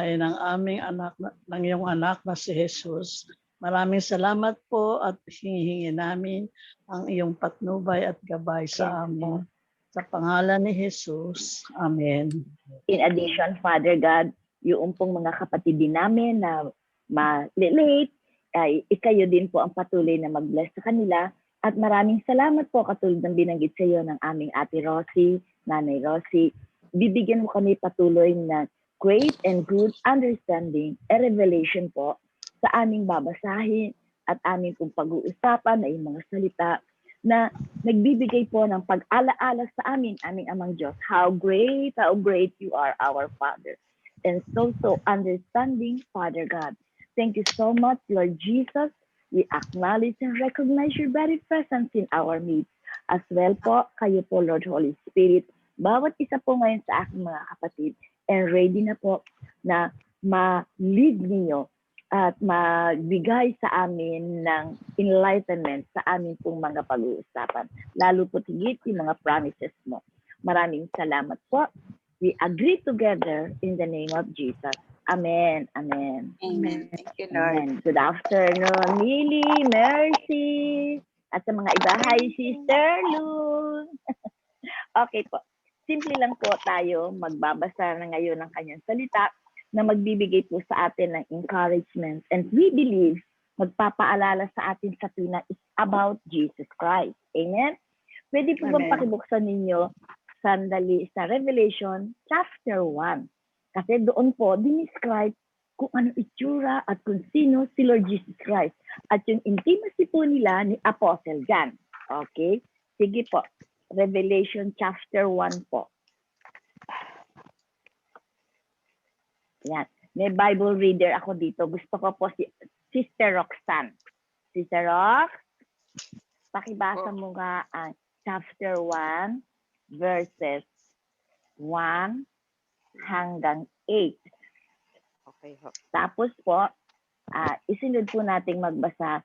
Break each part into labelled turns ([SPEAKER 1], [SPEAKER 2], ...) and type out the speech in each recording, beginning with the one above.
[SPEAKER 1] ay ng aming anak, ng iyong anak na si Jesus. Maraming salamat po at hinihingi namin ang iyong patnubay at gabay sa amin. Sa pangalan ni Jesus. Amen.
[SPEAKER 2] In addition, Father God, yung pong mga kapatid din namin na ma-late, ay ikayo din po ang patuloy na mag-bless sa kanila. At maraming salamat po katulad ng binanggit sa iyo ng aming Ate Rosie, Nanay Rosie. Bibigyan mo kami patuloy na great and good understanding and revelation po sa aming babasahin at aming pong pag-uusapan na yung mga salita na nagbibigay po ng pag-alaala sa amin, aming amang Diyos. How great you are, our Father. And so understanding, Father God. Thank you so much, Lord Jesus. We acknowledge and recognize your very presence in our midst. As well po, kayo po, Lord Holy Spirit, bawat isa po ngayon sa aking mga kapatid, and ready na po na ma-lead ninyo at magbigay sa amin ng enlightenment sa amin pong mga pag-uusapan. Lalo po tigit yung mga promises mo. Maraming salamat po. We agree together in the name of Jesus. Amen. Amen.
[SPEAKER 3] Amen. Thank you, Lord.
[SPEAKER 2] Amen. Good afternoon, Millie, Mercy, at sa mga iba. Hi, Sister Lou. Okay po. Simple lang po tayo magbabasa na ngayon ng kanyang salita na magbibigay po sa atin ng encouragement. And we believe magpapaalala sa atin sa tuwina is about Jesus Christ. Amen? Pwede po bang pakibuksan ninyo sandali sa Revelation chapter 1? Kasi doon po, dinescribe kung ano itsura at kung sino si Lord Jesus Christ. At yung intimacy po nila ni Apostle John. Okay? Sige po. Revelation chapter 1 po. Yan. May Bible reader ako dito. Gusto ko po si Sister Roxanne. Sister Rox, pakibasa mo nga ang chapter 1 verses 1 hanggang 8.
[SPEAKER 3] Okay ho.
[SPEAKER 2] Tapos po, isunod po nating magbasa.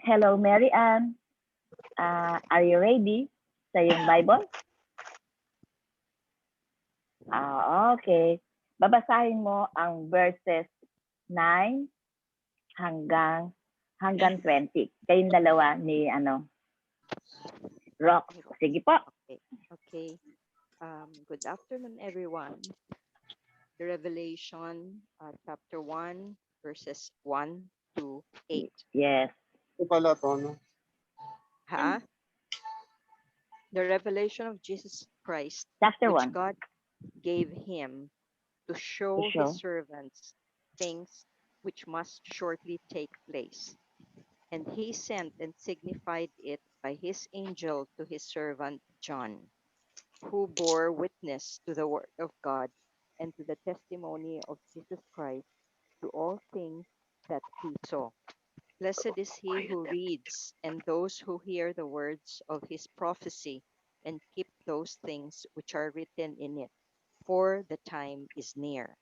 [SPEAKER 2] Hello, Mary Ann. Are you ready sa iyong Bible? Okay. Babasahin mo ang verses 9 hanggang 20. Kayong dalawa ni Rock. Sige po.
[SPEAKER 3] Okay. Good afternoon, everyone. The Revelation chapter 1, verses 1 to 8.
[SPEAKER 2] Yes.
[SPEAKER 3] Ha? The revelation of Jesus Christ,
[SPEAKER 2] Chapter
[SPEAKER 3] which
[SPEAKER 2] 1.
[SPEAKER 3] God gave him to show his servants things which must shortly take place. And he sent and signified it by his angel to his servant John, who bore witness to the word of God and to the testimony of Jesus Christ, to all things that he saw. Blessed is he who reads, and those who hear the words of his prophecy, and keep those things which are written in it, for the time is near.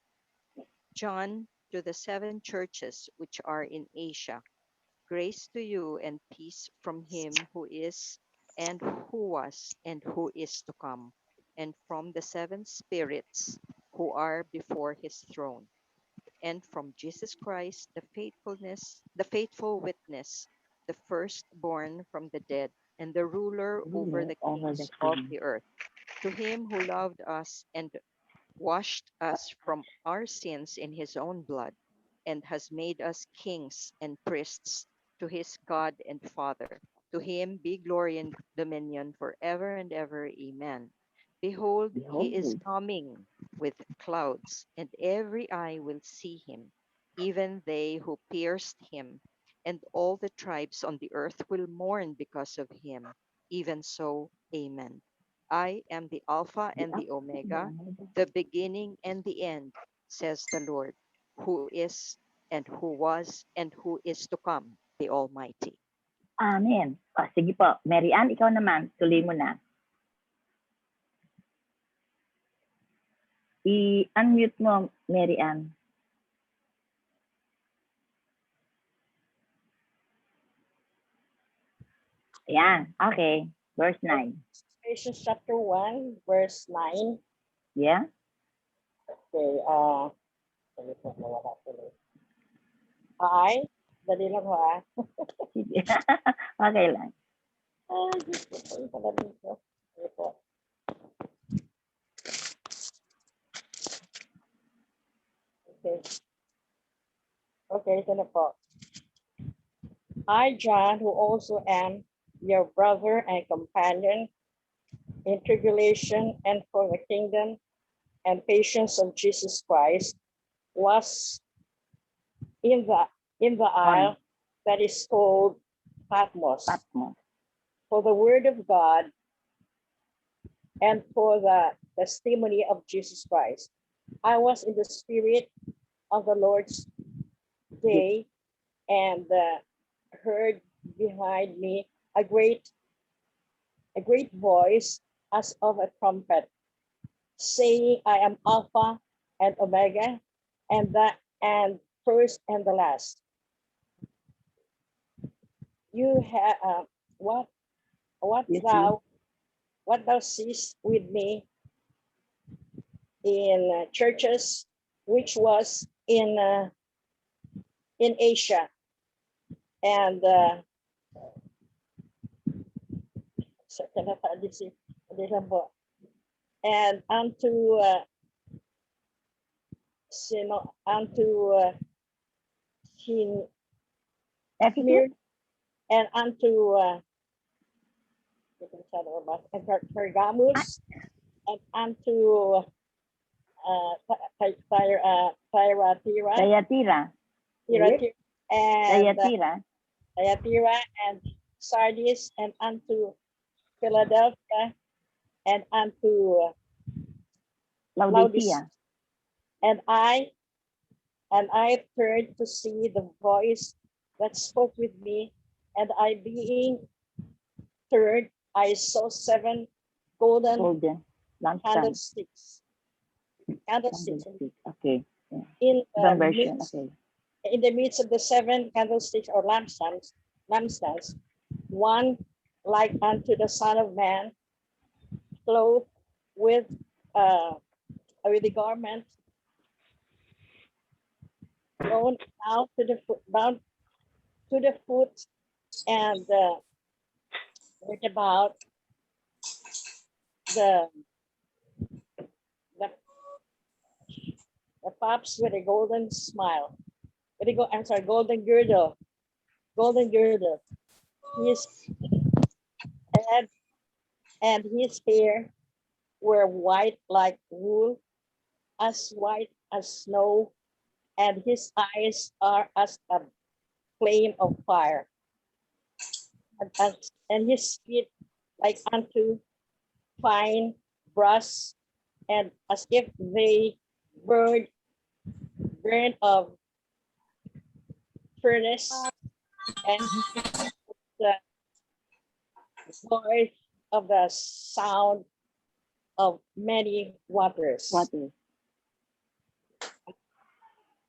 [SPEAKER 3] John, to the 7 churches which are in Asia, grace to you and peace from him who is, and who was, and who is to come, and from the 7 spirits who are before his throne, and from Jesus Christ, the faithful witness, the firstborn from the dead, and the ruler over the kings of the earth. To him who loved us and washed us from our sins in his own blood, and has made us kings and priests to his God and Father. To him be glory and dominion forever and ever. Amen. Behold, he is coming with clouds, and every eye will see him, even they who pierced him, and all the tribes on the earth will mourn because of him. Even so, amen. I am the Alpha and the Omega, the beginning and the end, says the Lord, who is and who was and who is to come, the Almighty.
[SPEAKER 2] Amen. Sige po. Mary Ann, ikaw naman. Tuloy mo na. I-unmute mo, Mary Ann. Ayan. Okay. Verse 9.
[SPEAKER 4] Revelation chapter 1, verse 9.
[SPEAKER 2] Yeah?
[SPEAKER 4] Okay. Sige po, nawala tuloy. I, dali lang ho ah.
[SPEAKER 2] Sige. Okay lang.
[SPEAKER 4] Ay, Diyos ko, saan pala dito? Sige po. Okay. Okay, ito na po. I, John, who also am your brother and companion in tribulation and for the kingdom and patience of Jesus Christ, was in the isle that is called Patmos,
[SPEAKER 2] Patmos.
[SPEAKER 4] for the word of God and for the testimony of Jesus Christ. I was in the spirit of the Lord's day and heard behind me a great voice as of a trumpet, saying, I am Alpha and Omega, and first and the last. You have what
[SPEAKER 2] You see?
[SPEAKER 4] thou seest with me in churches, which was in Asia, and and unto
[SPEAKER 2] Ephesus?
[SPEAKER 4] and unto Pergamus, and unto Thyatira,
[SPEAKER 2] Thyatira.
[SPEAKER 4] and
[SPEAKER 2] Thyatira.
[SPEAKER 4] Thyatira and Sardis, and unto Philadelphia, and unto
[SPEAKER 2] Laodicea.
[SPEAKER 4] and I turned to see the voice that spoke with me, and I being turned, I saw 7 golden
[SPEAKER 2] Golden. Lampstand.
[SPEAKER 4] candlesticks
[SPEAKER 2] Okay.
[SPEAKER 4] in
[SPEAKER 2] Ibang version. Okay.
[SPEAKER 4] in the midst of the 7 candlesticks or lampstands, one like unto the Son of Man, clothed with the garment blown out to the foot, bound to the foot, and with about the pops with a golden smile. Golden girdle. His head and his hair were white like wool, as white as snow, and his eyes are as a flame of fire, and his feet like unto fine brass, and as if they burn of furnace, and the voice of the sound of many waters.
[SPEAKER 2] Water.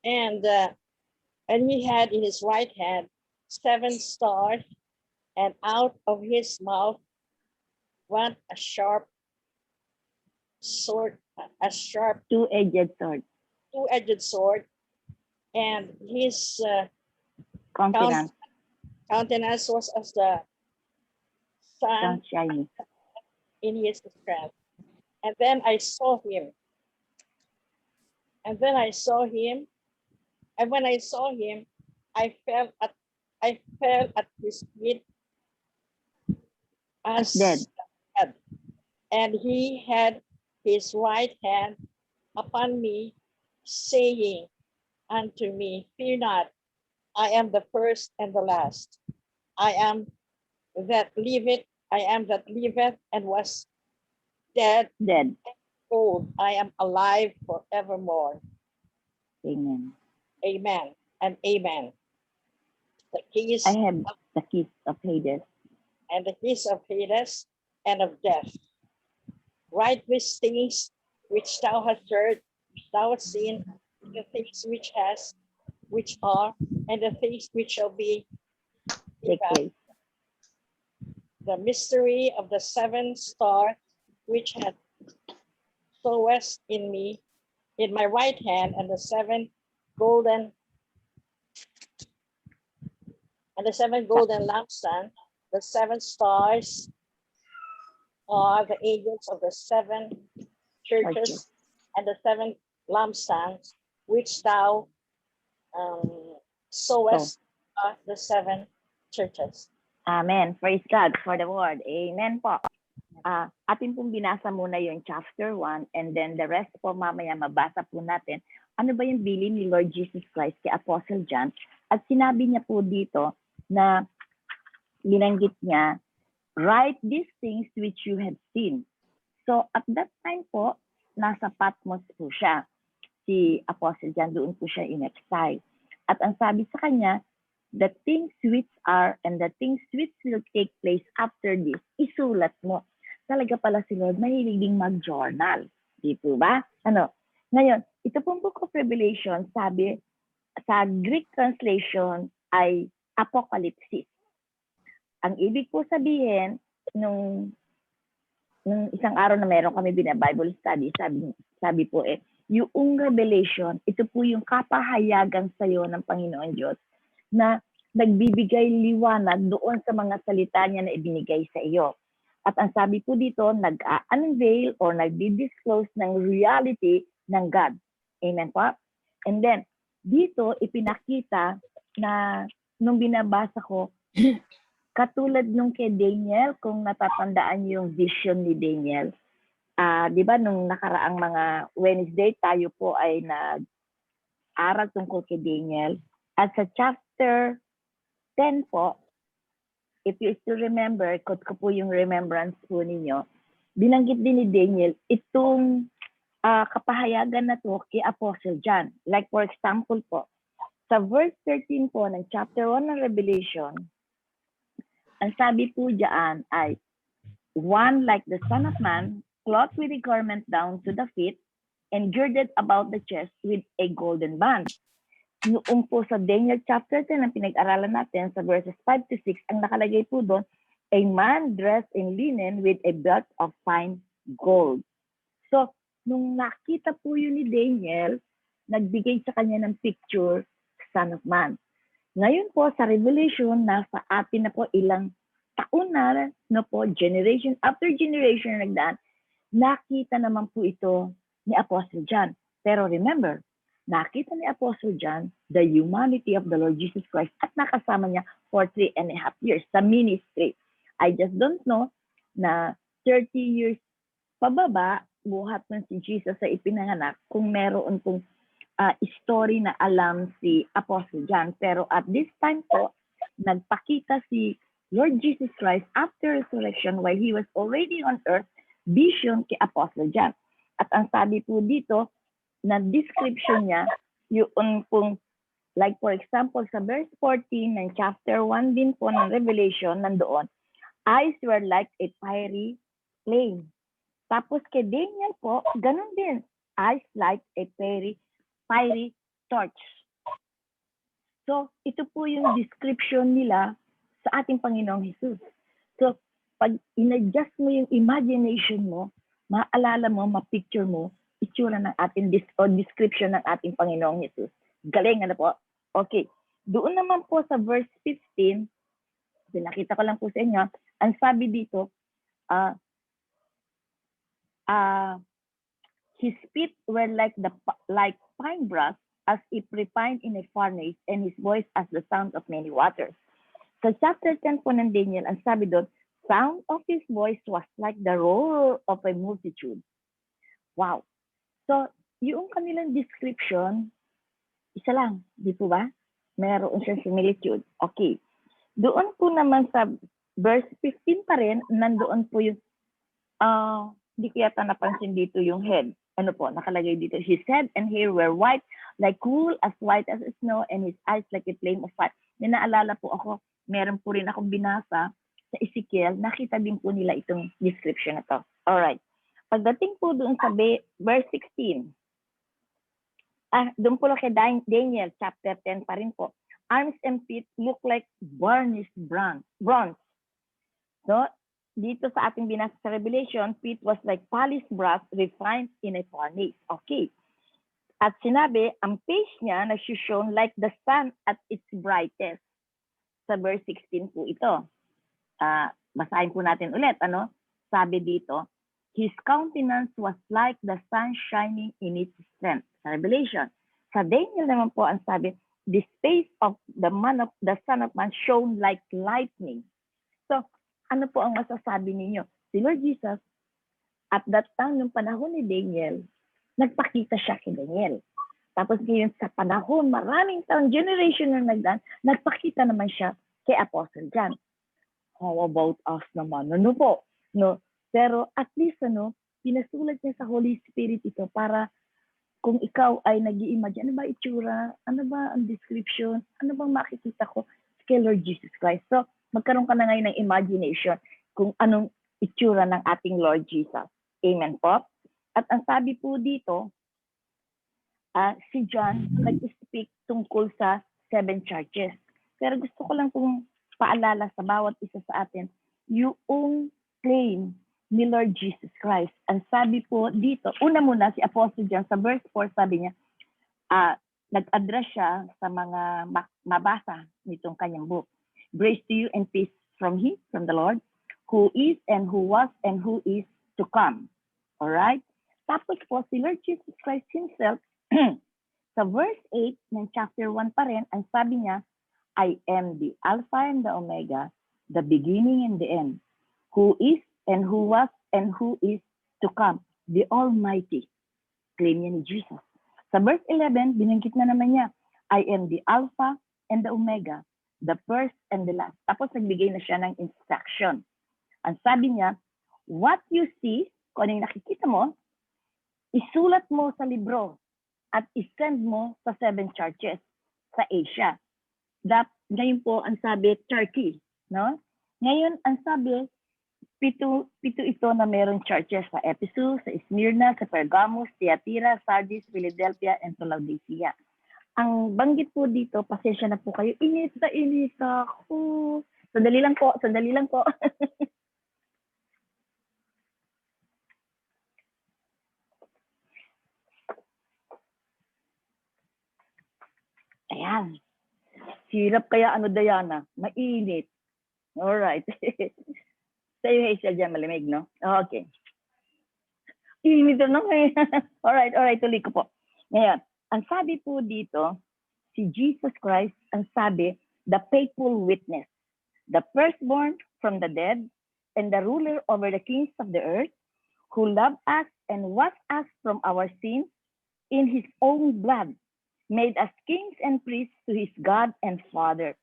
[SPEAKER 4] And he had in his right hand 7 stars, and out of his mouth went a sharp sword,
[SPEAKER 2] Two-edged sword.
[SPEAKER 4] two-edged sword, and his
[SPEAKER 2] Countenance.
[SPEAKER 4] countenance was as the sun
[SPEAKER 2] Shiny.
[SPEAKER 4] in his strength. And then I saw him. And when I saw him, I fell at his feet as
[SPEAKER 2] Dead.
[SPEAKER 4] and he had his right hand upon me, saying unto me, fear not, I am the first and the last. I am that liveth and was dead. Behold, I am alive forevermore.
[SPEAKER 2] Amen.
[SPEAKER 4] Amen and amen. The keys
[SPEAKER 2] I have the keys of Hades.
[SPEAKER 4] and the keys of Hades and of death. Write these things which thou hast heard, which thou hast seen, the things which are, and the things which shall be.
[SPEAKER 2] Take place.
[SPEAKER 4] The mystery of the 7 stars, which had sowest in me, in my right hand, and the 7 golden lampstand, the seven stars are the angels of the seven churches, and the seven lampstands which thou sowest are the seven churches.
[SPEAKER 2] Amen. Praise God for the word. Amen po. Atin pong binasa muna yung chapter 1 and then the rest po mamaya mabasa po natin. Ano ba yung bilin ni Lord Jesus Christ kay Apostle John? At sinabi niya po dito na binanggit niya, write these things which you have seen. So at that time po, nasa Patmos po siya. Si Apostle John, doon po siya in exile. At ang sabi sa kanya, the things which are and the things which will take place after this, isulat mo. Talaga pala si Lord mahilig ding mag-journal. Di po ba? Ngayon, ito pong Book of Revelation, sabi, sa Greek translation ay Apocalypse. Ang ibig po sabihin, nung isang araw na meron kami Bible study, sabi po yung revelation, ito po yung kapahayagan sa iyo ng Panginoon Diyos na nagbibigay liwanag doon sa mga salita niya na ibinigay sa iyo. At ang sabi po dito, nag-unveil or nag-disclose ng reality ng God. Amen po? And then, dito ipinakita na nung binabasa ko, katulad nung kay Daniel, kung natatandaan yung vision ni Daniel, di ba nung nakaraang mga Wednesday, tayo po ay nag-aral tungkol kay Daniel. At sa chapter 10 po, if you still remember, ko po yung remembrance po ninyo, binanggit din ni Daniel itong kapahayagan na to kay Apostle John. Like for example po, sa verse 13 po ng chapter 1 ng Revelation, ang sabi po diyan ay, one like the Son of Man, clothed with a garment down to the feet, and girded about the chest with a golden band. Noong po sa Daniel chapter 10 ang pinag-aralan natin sa verses 5 to 6, ang nakalagay po doon, a man dressed in linen with a belt of fine gold. So, nung nakita po yun ni Daniel, nagbigay sa kanya ng picture, Son of Man. Ngayon po sa Revelation, nasa atin na po ilang taon na po, generation after generation na nagdaan, nakita naman po ito ni Apostle John. Pero remember, nakita ni Apostle John the humanity of the Lord Jesus Christ at nakasama niya for 3.5 years sa ministry. I just don't know na 30 years pababa, buhat ng si Jesus sa ipinanganak, kung meron pong story na alam si Apostle John. Pero at this time po, nagpakita si Lord Jesus Christ after resurrection while he was already on earth, vision kay Apostle John. At ang sabi po dito, na description niya, yung pong, like for example, sa verse 14 ng chapter 1 din po ng Revelation, nandoon, eyes were like a fiery flame. Tapos kay Daniel po, ganun din, eyes like a fiery torch. So, ito po yung description nila sa ating Panginoong Jesus. So, pag in-adjust mo yung imagination mo, maalala mo, mapicture mo, itsura ng ating description ng ating Panginoong Jesus. Galing, ano po? Okay. Doon naman po sa verse 15, nakita ko lang po sa inyo, ang sabi dito, his feet were like pine brass as if refined in a furnace, and his voice as the sound of many waters. Sa chapter 10 po ng Daniel, ang sabi doon, sound of his voice was like the roar of a multitude. Wow. So, yung kanilang description, isa lang, di po ba? Mayroon siyang similitude. Okay. Doon po naman sa verse 15 pa rin, nandoon po yung, hindi ko yata napansin dito yung head. Ano po, nakalagay dito. His head and hair were white, like wool, as white as snow, and his eyes like a flame of fire. Naalala po ako, meron po rin akong binasa sa Ezekiel, nakita din po nila itong description na to. Alright. Pagdating po doon sa verse 16, doon po lang kay Daniel, chapter 10 pa rin po. Arms and feet look like burnished bronze. So, dito sa ating binasa sa Revelation, feet was like polished brass refined in a furnace. Okay. At sinabi, ang face niya nag-shone like the sun at its brightest. Sa verse 16 po ito. Basahin po natin ulit. Ano? Sabi dito, his countenance was like the sun shining in its strength. Sa Revelation. Sa Daniel naman po ang sabi, the face of the Son of Man shone like lightning. So, ano po ang masasabi ninyo? Si Lord Jesus, at that time, nung panahon ni Daniel, nagpakita siya kay Daniel. Tapos ngayon sa panahon, maraming taong generation na nagpakita naman siya kay Apostle John. How about us naman? Ano po? No? Pero at least, pinasulat niya sa Holy Spirit ito para kung ikaw ay nag-i-imagine, ano ba itsura? Ano ba ang description? Ano bang makikita ko kay Lord Jesus Christ? So, magkaroon ka na ngayon ng imagination kung anong itsura ng ating Lord Jesus. Amen po. At ang sabi po dito, si John nag-speak tungkol sa 7 churches. Pero gusto ko lang pong paalala sa bawat isa sa atin, yung claim ni Lord Jesus Christ. Ang sabi po dito, una muna si Apostle John sa verse 4, sabi niya, nag-address siya sa mga mabasa nitong kanyang book. Grace to you and peace from Him, from the Lord, who is and who was and who is to come. Alright? Tapos po, si Lord Jesus Christ Himself, sa verse 8 ng chapter 1 pa rin, ang sabi niya, I am the Alpha and the Omega, the beginning and the end, who is and who was and who is to come, the Almighty. Claim niya ni Jesus. Sa verse 11, binanggit na naman niya, I am the Alpha and the Omega, the first and the last. Tapos nagbigay na siya ng instruction. Ang sabi niya, what you see, kung ano yung nakikita mo, isulat mo sa libro at isend mo sa 7 churches sa Asia. Ngayon po, ang sabi, Turkey. No? Ngayon, ang sabi, pito ito na meron churches sa Ephesus, sa Smyrna, sa Pergamos, Thyatira, Sardis, Philadelphia, and Laodicea. Ang banggit po dito, pasensya na po kayo, init ako. Sandali lang po. Ayan. Sirap kaya Diana? Mainit. Alright. Sa'yo, Hazel, dyan malamig, no? Okay. Init na ngayon. Alright, tuloy ko po. Ngayon, ang sabi po dito, si Jesus Christ, ang sabi, the faithful witness, the firstborn from the dead, and the ruler over the kings of the earth, who loved us and washed us from our sins in His own blood, made us kings and priests to His God and Father.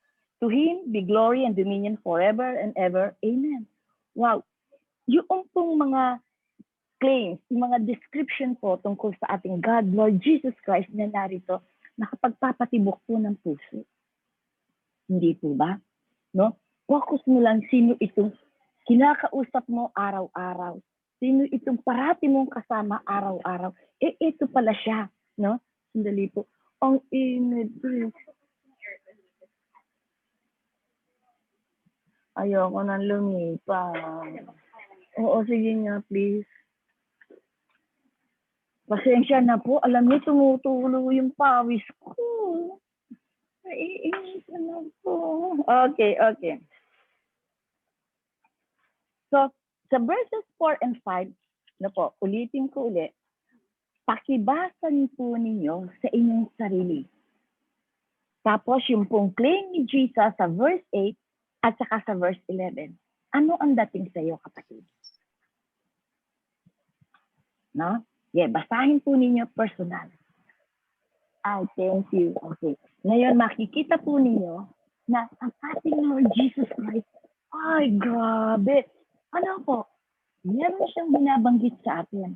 [SPEAKER 2] To Him be glory and dominion forever and ever. Amen. Wow. Yung pong mga claims, yung mga description po tungkol sa ating God, Lord Jesus Christ, na narito, nakapagpapatibok po ng puso. Hindi po ba? No? Focus mo lang sino itong kinakausap mo araw-araw. Sino itong parati mong kasama araw-araw. Ito pala siya. No? Sandali po. Ang init. Ayoko nang lumipat. Oo, sige nga, please. Pasensya na po. Alam niyo, tumutulo yung pawis ko. Naiinit na po. Okay. So, sa verses 4 and 5, ulitin ko ulit, pakibasan po ninyo sa inyong sarili. Tapos yung pong claim ni Jesus sa verse 8 at saka sa verse 11. Ano ang dating sa iyo, kapatid? No? Yeah, basahin po ninyo personal. Thank you. Okay. Ngayon, makikita po ninyo na ang ating Lord Jesus Christ, ay, grabe. Ano po? Meron siyang binabanggit sa atin.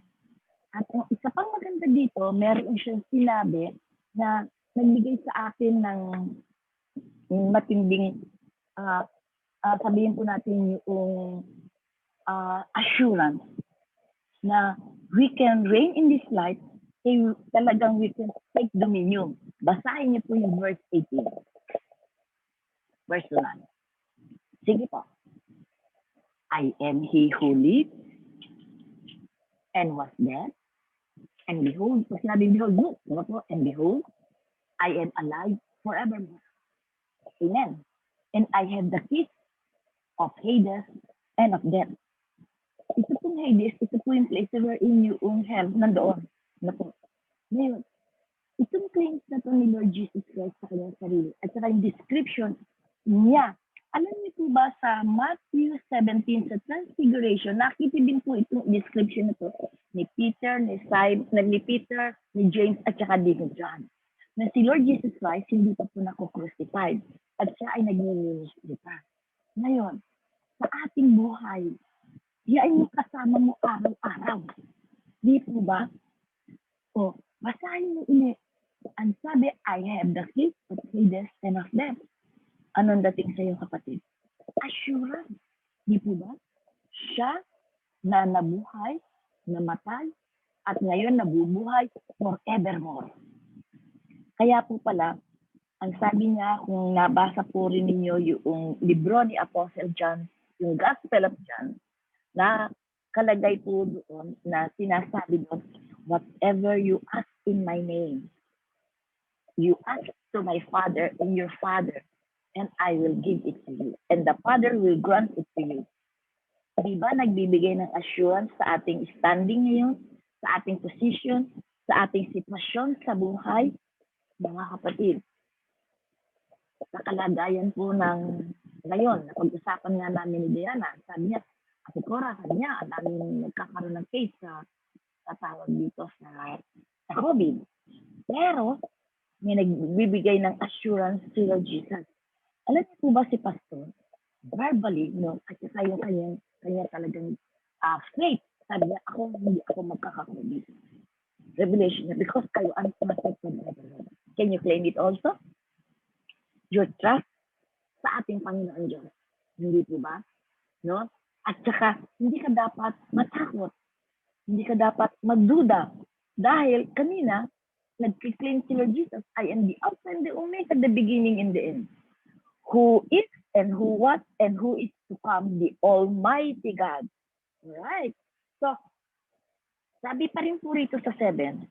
[SPEAKER 2] At ang isa pang maganda dito, meron siyang sinabi na nagbigay sa atin ng matinding, sabihin po natin yung assurance na we can reign in this life, talagang we can take dominion. Basahin niyo po yung verse 18. Verse 9. Sige po. I am He who lived and was dead, And behold, pag sinabing behold, look, ano po? And behold, I am alive forevermore. Amen. And I have the keys of Hades and of death. Ito pong Hades, ito po yung place wherein yung hell nandoon. Ano po? Ngayon, itong claims na to ni Lord Jesus Christ sa kanyang sarili at saka yung description niya. Alam niyo po ba sa Matthew 17 sa Transfiguration, nakita din po itong description na to ni Peter, ni Simon, ni Peter, ni James at saka din ni John. Na si Lord Jesus Christ hindi pa po nako-crucified at siya ay nag-ministry pa. Ngayon, sa ating buhay, yan yung kasama mo araw-araw. Di po ba? O, basahin mo ulit. Ang sabi, I have the keys of Hades and of death. Anong dating sa iyo, kapatid? Assurance. Di po ba? Siya na nabuhay, namatay, at ngayon nabubuhay forevermore. Kaya po pala, ang sabi niya, kung nabasa po rin ninyo yung libro ni Apostle John, yung Gospel of John, na kalagay po doon na sinasabi doon, whatever you ask in my name, you ask to my Father and your Father, and I will give it to you. And the Father will grant it to you. Di ba nagbibigay ng assurance sa ating standing ngayon, sa ating position, sa ating sitwasyon sa buhay? Mga kapatid, sa kalagayan po ng ngayon, napag-usapan nga namin ni Diana, sabi niya, Ate Cora, sabi niya, ang daming nagkakaroon ng case sa tawag dito sa COVID. Pero, may nagbibigay ng assurance si Lord Jesus. Alam niyo po ba si Pastor? Verbally, no? At saka yung kanya talagang faith. Sabi niya, hindi ako magkaka-COVID. Revelation niya, because kayo ang protected by the Lord. Can you claim it also? Your trust sa ating Panginoon Diyos. Hindi po ba? No? At saka, hindi ka dapat matakot. Hindi ka dapat magduda. Dahil kanina, nag-claim si Lord Jesus, I am the Alpha and the Omega, the beginning and the end. Who is and who was and who is to come, the Almighty God. Right. So, sabi pa rin po rito sa 7,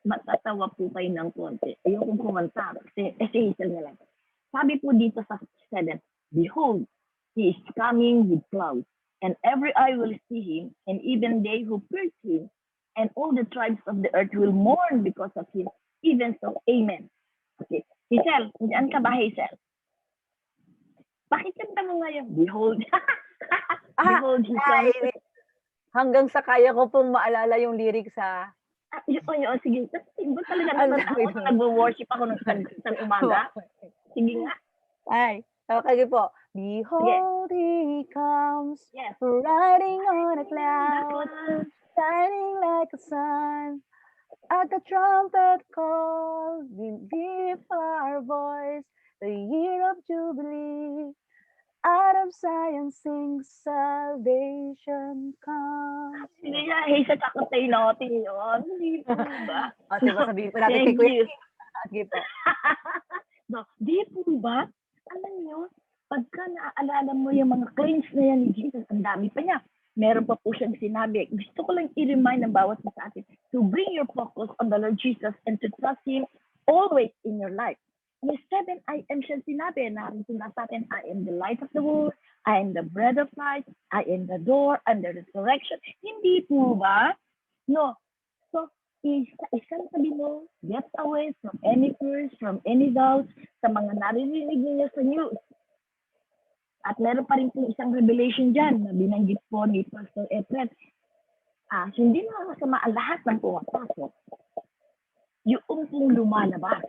[SPEAKER 2] matatawa po kayo ng konti. Ayokong kumanta kasi Hazel na lang. Sabi po dito sa 7, behold, he is coming with clouds, and every eye will see him, and even they who pierce him, and all the tribes of the earth will mourn because of him. Even so, amen. Okay. Hazel, diyan ka ba, Hazel? Pakikanta mo ngayon. Behold. Behold, he comes.
[SPEAKER 5] Hanggang sa kaya ko pong maalala yung lyrics sa...
[SPEAKER 2] Yun, sige. Ba't talaga nag-worship ako ng umaga? Sige nga.
[SPEAKER 5] Ay, okay po. Behold, he comes, riding on a cloud, shining like a sun. At the trumpet call, we lift our voice, the year of Jubilee. Out of Zion sings salvation comes.
[SPEAKER 2] Sige nga, Hazel, kakatay natin yun. Hindi po ba?
[SPEAKER 5] Diba sabihin po natin kay Kuya. Sige po.
[SPEAKER 2] No, di po ba? Alam niyo, pagka naaalala mo yung mga claims na yan ni Jesus, ang dami pa niya. Meron pa po siyang sinabi. Gusto ko lang i-remind ng bawat sa atin to bring your focus on the Lord Jesus and to trust Him always in your life. Yung 7 I am siyang sinabi na sa atin, I am the light of the world, I am the bread of life, I am the door and the resurrection. Hindi po ba? No. So, isang sabi mo, get away from any fears, from any doubts, sa mga narinig niyo sa news. At meron pa rin po isang revelation dyan na binanggit po ni Pastor Efren. Hindi na masama ang lahat ng pumapasok. Yung pong lumalabas.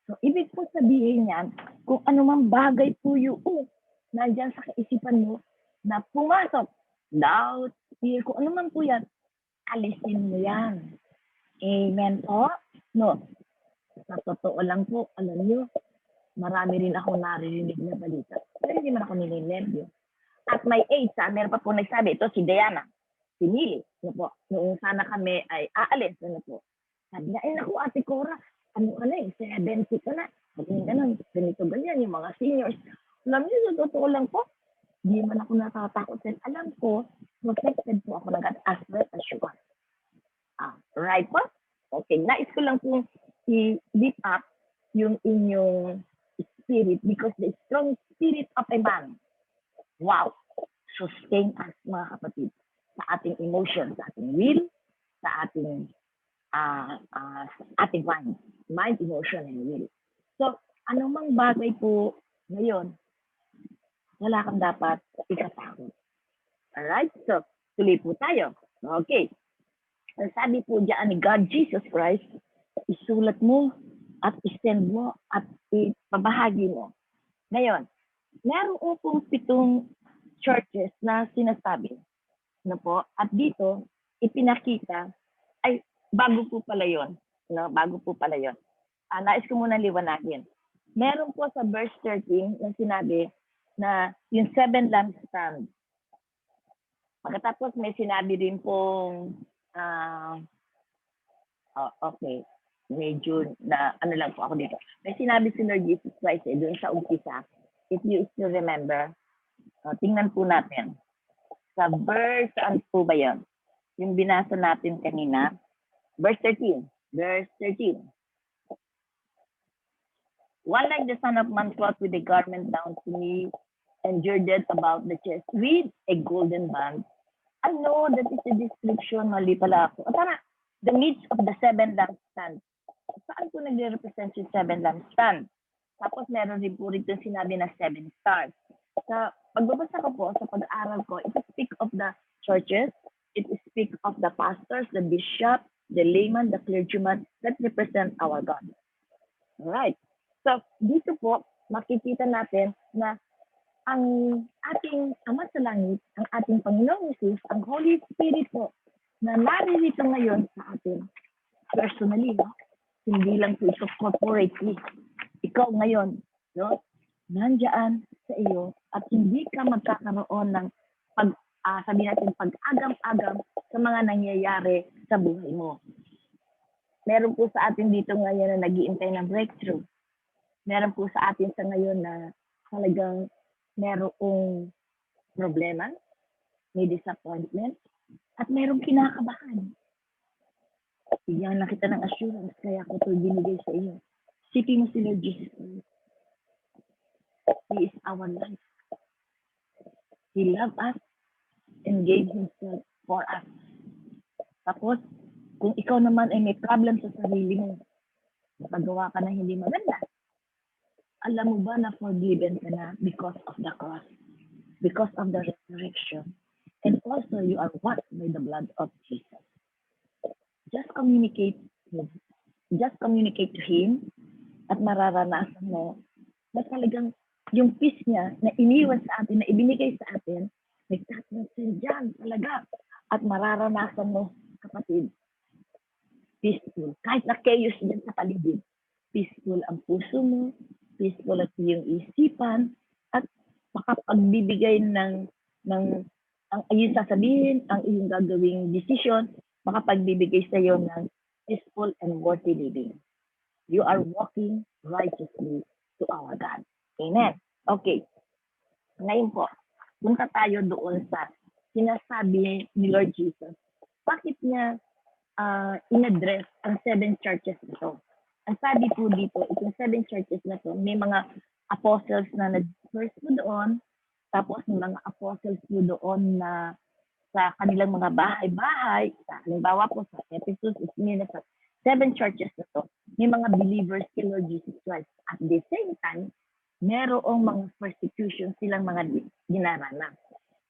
[SPEAKER 2] So, ibig po sabihin yan, kung anumang bagay po yung nandyan sa kaisipan mo na pumasok, doubt, fear, kung anuman po yan, alisin mo yan. Amen po? No. Sa totoo lang po, alam nyo, marami rin ako naririnig na balita. Pero hindi man ako nilinervyo. At may age, meron pa po nagsabi, ito si Diana, si Millie, ano po, noong sana kami ay aalis, ano po. Sabi niya, naku, Ate Cora, ano ka na 70 ka na. Sabi niya ganun, ganito ganyan, yung mga seniors. Alam niyo, sa totoo lang po, di man ako natatakot. Alam ko, protected po ako ng God as well as you are. Right po? Okay, nais ko lang po i-lift up yung inyong spirit because the strong spirit of a man, wow, sustain us mga kapatid sa ating emotion, sa ating will, sa ating mind, emotion, and will. So, anumang bagay po ngayon, wala kang dapat ikatakot. Alright? So, tuloy po tayo. Okay. Ang sabi po diyan ni God Jesus Christ, isulat mo at isend mo at ipabahagi mo. Ngayon, meron pong 7 churches na sinasabi na po at dito ipinakita ay bago po pala yon, no? Bago po pala yon. Nais ko muna liwanagin. Meron po sa verse 13 na sinabi na yung 7 lampstands. Pagkatapos may sinabi din pong okay. Medyo na ano lang po ako dito. May sinabi si Lord Jesus Christ doon sa umpisa. If you still remember, tingnan po natin. Sa verse, ano po ba yan? Yung binasa natin kanina. Verse 13. Verse 13. One like the Son of Man clothed with a garment down to me and girded about the chest with a golden band. I know that is a description, mali pala ako. Tara, the midst of the 7 lampstands. Saan po nagre-represent yung 7 lampstands? Tapos meron din po rito sinabi na 7 stars. Sa pagbabasa ko po, sa pag-aaral ko, it speak of the churches, it speak of the pastors, the bishop, the layman, the clergyman that represent our God. Alright. So, dito po, makikita natin na ang ating Ama sa Langit, ang ating Panginoong Jesus, ang Holy Spirit po, na naririto ngayon sa atin, personally, no? Hindi lang po ito corporately. Ikaw ngayon, no? Nandiyan sa iyo at hindi ka magkakaroon ng sabihin natin, pag-agam-agam sa mga nangyayari sa buhay mo. Meron po sa atin dito ngayon na nag-iintay ng breakthrough. Meron po sa atin sa ngayon na talagang merong problema, may disappointment, at merong kinakabahan. Bigyan lang kita ng assurance, kaya ko ito binigay sa iyo. Sipin mo si Lord Jesus Christ. He is our life. He loved us and gave Himself for us. Tapos, kung ikaw naman ay may problem sa sarili mo, napagawa ka na hindi maganda, alam mo ba na forgiven ka na because of the cross, because of the resurrection, and also you are washed by the blood of Jesus. Just communicate to Him at mararanasan mo na talagang yung peace niya na iniwan sa atin, na ibinigay sa atin, nagtatranscend dyan talaga. At mararanasan mo, kapatid, peaceful. Kahit na chaos dyan sa paligid, peaceful ang puso mo, peaceful at iyong isipan, at makapagbibigay ng ang iyong sasabihin, ang iyong gagawing decision, makapagbibigay sa iyo ng peaceful and worthy living. You are walking righteously to our God. Amen. Okay. Ngayon po, punta tayo doon sa sinasabi ni Lord Jesus. Bakit niya in-address ang 7 churches na to? Ang sabi po dito, itong 7 churches na to, may mga apostles na nag-first po doon, tapos may mga apostles po doon na sa kanilang mga bahay-bahay, halimbawa po sa Ephesus, Smyrna, sa 7 churches na to, may mga believers kay Lord Jesus Christ. At the same time, merong mga persecution silang mga dinaranas.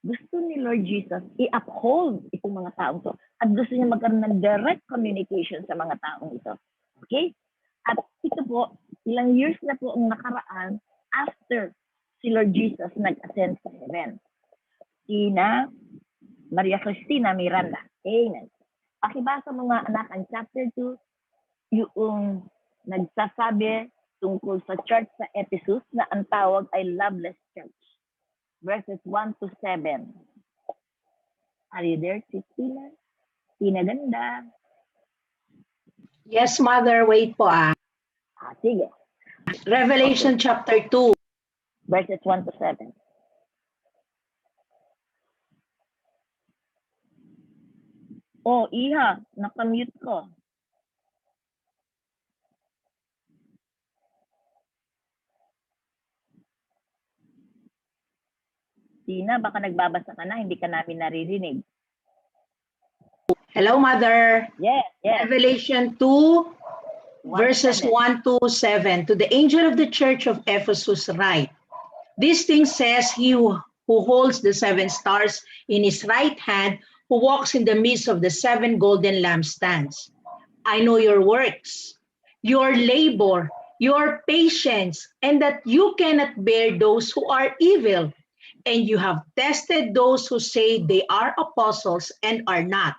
[SPEAKER 2] Gusto ni Lord Jesus i-uphold itong mga taong to at gusto niya magkaroon ng direct communication sa mga taong ito. Okay? At ito po, ilang years na po ang nakaraan after si Lord Jesus nag-ascend sa heaven. Sina Maria Cristina Miranda. Amen. Pakibasa mo nga anak ang chapter 2, yung nagsasabi tungkol sa church sa Ephesus na ang tawag ay Loveless Church. Verses 1 to 7. Are you there, Cristina? Tina Ganda.
[SPEAKER 6] Yes, Mother. Wait po
[SPEAKER 2] Sige.
[SPEAKER 6] Revelation chapter 2.
[SPEAKER 2] Verses 1 to 7. Oh, Iha, nakamute ko. Tina, baka nagbabasa ka na, hindi ka namin naririnig.
[SPEAKER 6] Hello, Mother.
[SPEAKER 2] Yes, yes.
[SPEAKER 6] Revelation 2, verses
[SPEAKER 2] 1:7.
[SPEAKER 6] 1 to 7. To the angel of the church of Ephesus write, this thing says he who holds the 7 stars in his right hand, who walks in the midst of the 7 golden lampstands. I know your works, your labor, your patience, and that you cannot bear those who are evil. And you have tested those who say they are apostles and are not,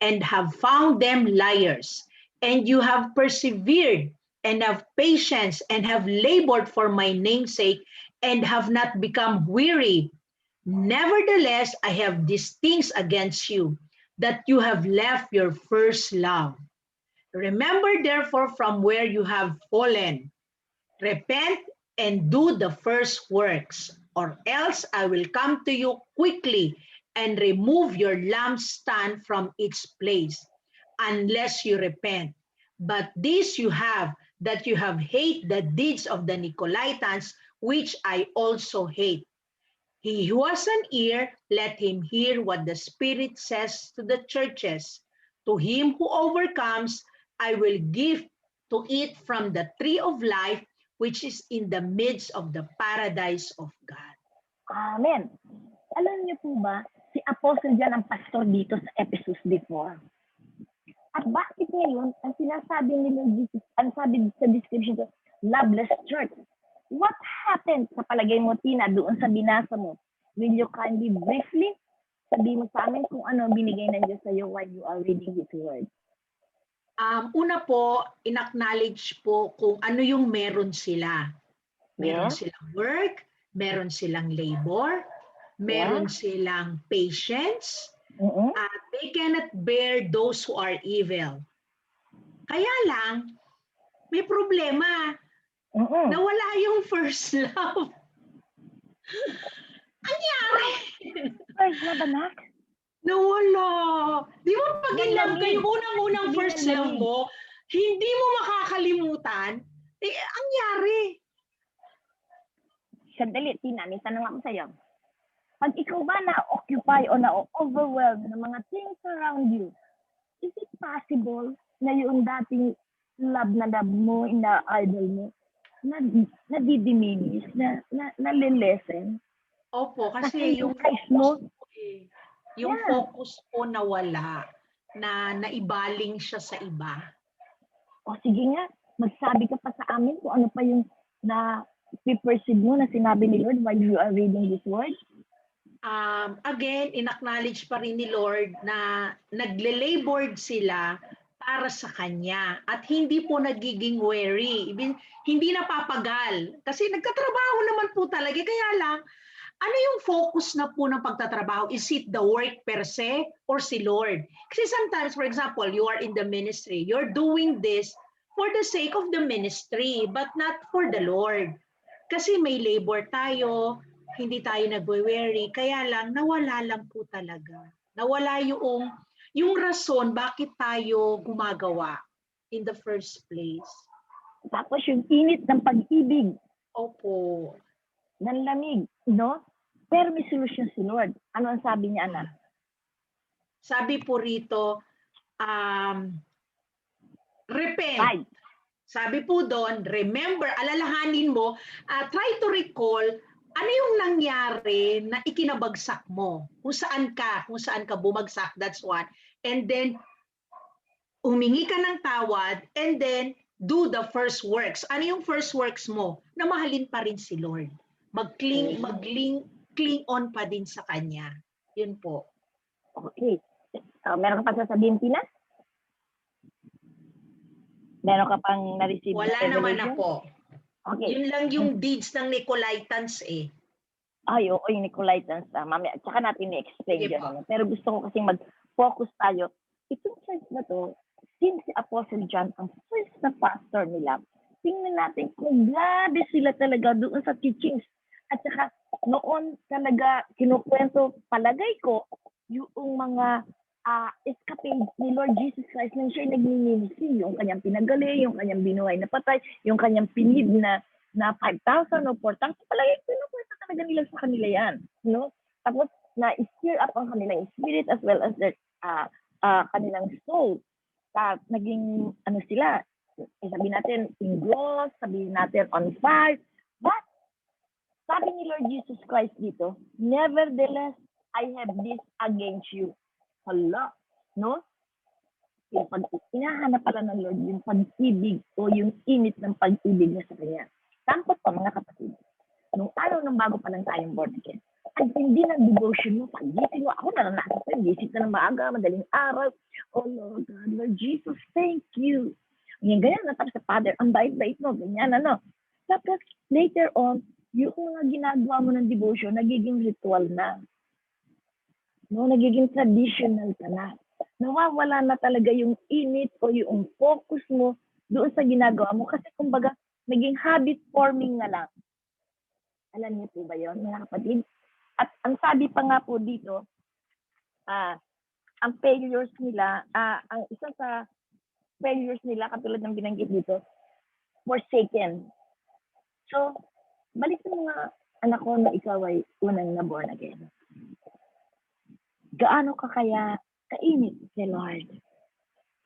[SPEAKER 6] and have found them liars. And you have persevered and have patience and have labored for my name's sake and have not become weary. Nevertheless, I have these things against you, that you have left your first love. Remember therefore from where you have fallen. Repent and do the first works, or else I will come to you quickly and remove your lampstand from its place, unless you repent. But this you have, that you have hate the deeds of the Nicolaitans, which I also hate. He who has an ear, let him hear what the Spirit says to the churches. To him who overcomes, I will give to eat from the tree of life, which is in the midst of the paradise of God.
[SPEAKER 2] Amen. Alam niyo po ba, si Apostle John ang pastor dito sa Ephesus before. At bakit ngayon, ang sinasabi ni Lord Jesus, ang sabi sa description ko, loveless church. What happened sa palagay mo, Tina, doon sa binasa mo? Will you kindly briefly sabihin mo sa amin kung ano binigay ng Diyos sa iyo while you are reading His word?
[SPEAKER 6] Una po, in-acknowledge po kung ano yung meron sila. Meron
[SPEAKER 2] Yes.
[SPEAKER 6] silang work, meron silang labor, meron silang patience, they cannot bear those who are evil. Kaya lang, may problema. Nawala yung first love. Anyari?
[SPEAKER 2] First love, anak?
[SPEAKER 6] Nawala. Di ba pag in love kayo,
[SPEAKER 2] Nanlamig.
[SPEAKER 6] unang-unang
[SPEAKER 2] Hindi
[SPEAKER 6] first love
[SPEAKER 2] nanlamig.
[SPEAKER 6] mo, hindi mo makakalimutan, ang yari.
[SPEAKER 2] Sandali, Tina, may tanong ako sa'yo. Pag ikaw ba na-occupy o na-overwhelm ng mga things around you, is it possible na yung dating love mo, ina-idol mo, nadidiminish, nalilesen?
[SPEAKER 6] Opo,
[SPEAKER 2] Kasi
[SPEAKER 6] kasi yung
[SPEAKER 2] eyes mo,
[SPEAKER 6] focus po yung
[SPEAKER 2] Yeah.
[SPEAKER 6] focus po nawala, na naibaling siya sa iba.
[SPEAKER 2] o sige nga, magsabi ka pa sa amin kung ano pa yung na-perceive mo na sinabi ni Lord while you are reading this word.
[SPEAKER 6] Again, in-acknowledge pa rin ni Lord na nagle-labored sila para sa Kanya at hindi po nagiging weary, hindi napapagal. Kasi nagtatrabaho naman po talaga, kaya lang, ano yung focus na po ng pagtatrabaho? Is it the work per se or si Lord? Kasi sometimes, for example, you are in the ministry, you're doing this for the sake of the ministry, but not for the Lord. Kasi may labor tayo, hindi tayo nagwe-weary, kaya lang nawala lang po talaga. Nawala yung rason bakit tayo gumagawa in the first place.
[SPEAKER 2] Tapos yung init ng pag-ibig,
[SPEAKER 6] Opo.
[SPEAKER 2] ng lamig, no? Pero may solusyon si Lord. Ano ang sabi niya, anak?
[SPEAKER 6] Sabi po rito, repent.
[SPEAKER 2] Right.
[SPEAKER 6] Sabi po doon, remember, alalahanin mo, try to recall ano yung nangyari na ikinabagsak mo. Kung saan ka bumagsak, that's one. And then, humingi ka ng tawad, and then, do the first works. Ano yung first works mo? Na mahalin pa rin si Lord. Cling on pa din sa Kanya. Yun po.
[SPEAKER 2] Okay. Meron ka pa sasabihin, Tina? Meron ka pang na-receive
[SPEAKER 6] Wala
[SPEAKER 2] na
[SPEAKER 6] naman
[SPEAKER 2] revelation?
[SPEAKER 6] na po.
[SPEAKER 2] Okay.
[SPEAKER 6] Yun lang yung deeds ng Nicolaitans eh.
[SPEAKER 2] Ay, oo, yung Nicolaitans. Mamaya, tsaka natin i-explain
[SPEAKER 6] Sige
[SPEAKER 2] dyan.
[SPEAKER 6] po.
[SPEAKER 2] Ano. Pero gusto ko kasing mag-focus tayo. Itong church na to, since si Apostle John ang first na pastor nila, tingnan natin kung grabe sila talaga doon sa teachings. At saka noon talaga kinukwento, palagay ko, yung mga escapade ni Lord Jesus Christ nang siya nagmi-ministry, yung kanyang pinagali, yung kanyang binuhay na patay, yung kanyang pinid na 5,000 o 4,000, palagi pinupuwersa talaga nila sa kanila yan. No? Tapos, na-stir up ang kanilang spirit as well as their kanilang soul. Naging, sila, sabihin natin, engrossed, sabihin natin on fire. But, sabi ni Lord Jesus Christ dito, nevertheless, I have this against you. Hala, no? Yung hinahanap pala ng Lord yung pag-ibig o yung init ng pag-ibig niya sa kanya. Tampot pa mga kapatid. Nung araw ng bago pa lang tayong born again, ang hindi ng devotion mo, pag-gising mo, ako naranasan ko, gising ka ng maaga, madaling araw. Oh Lord God, Lord Jesus, thank you. Ganyan, natapos sa Father, ang bait-bait mo, ganyan, Tapos, later on, yung mga ginagawa mo ng devotion, nagiging ritual na. No, nagiging traditional ka na. Nawawala na talaga yung init o yung focus mo doon sa ginagawa mo kasi kumbaga naging habit forming na lang. Alam niyo po ba yun, mga kapatid? At ang sabi pa nga po dito, ang failures nila, ang isa sa failures nila, katulad ng binanggit dito, forsaken. So, balik sa mga anak ko na ikaw ay unang na born again. Gaano ka kaya kainit si Lord?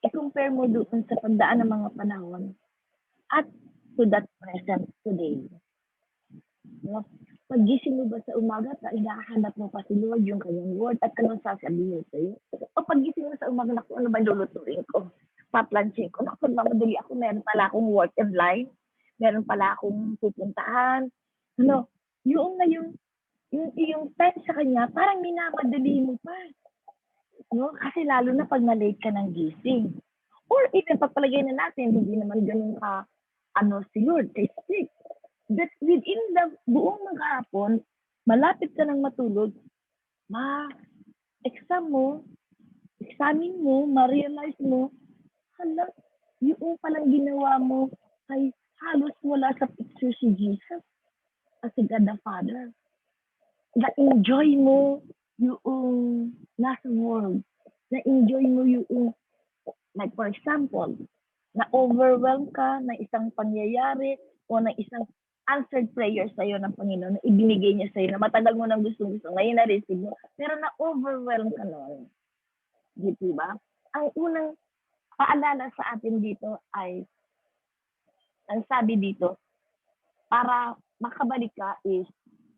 [SPEAKER 2] I-compare mo doon sa pagdaan ng mga panahon at to that present today. No? Paggising mo ba sa umaga, hinahanap mo pa si Lord yung kanyang word at anong sasabihin sa'yo? O paggising mo sa umaga, naku, ano ba lulutuin ko? Paplanshin ko, naku, mamadali ako, meron pala akong work and line, meron pala akong pupuntahan. Yung time sa kanya, parang minamadali mo pa. No? Kasi lalo na pag na-late ka ng gising. Or even papalagay na natin, hindi naman ganun ka, si Lord, kay strict. That within the buong maghapon, malapit ka ng matulog, examine mo, ma-realize mo, hala, yung palang ginawa mo ay halos wala sa picture si Jesus as a God the Father. Na-enjoy mo yung nasa world. Na-enjoy mo yung, like for example, na-overwhelm ka ng isang pangyayari o ng isang answered prayer sa'yo ng Panginoon na ibinigay niya sa'yo na matagal mo nang gusto-gusto, ngayon na-receive mo, pero na-overwhelm ka noon. Di ba? Ang unang paalala sa atin dito ay, ang sabi dito, para makabalik ka is,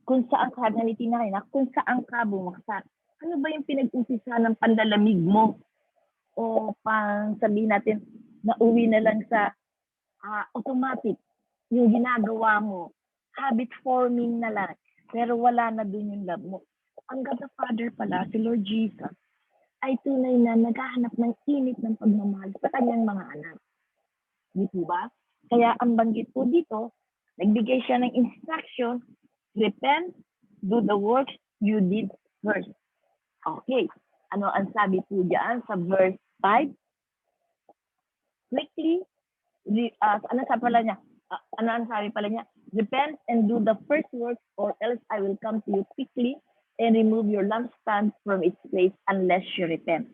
[SPEAKER 2] kung saan ka nalitinahin, kung saan ka bumaksak. Ano ba yung pinag-umpisa ng panlalamig mo? O pang sabihin natin, nauwi na lang sa automatic yung ginagawa mo. Habit forming na lang. Pero wala na dun yung love mo. Ang God the Father pala, si Lord Jesus, ay tunay na naghahanap ng init ng pagmamahal sa kanyang mga anak. Dito ba? Kaya ang banggit po dito, nagbigay siya ng instruction, repent, do the works you did first. Okay. Ano ang sabi po diyan sa verse 5? Quickly, ano ang sabi pala niya? Repent and do the first works or else I will come to you quickly and remove your lampstand from its place unless you repent.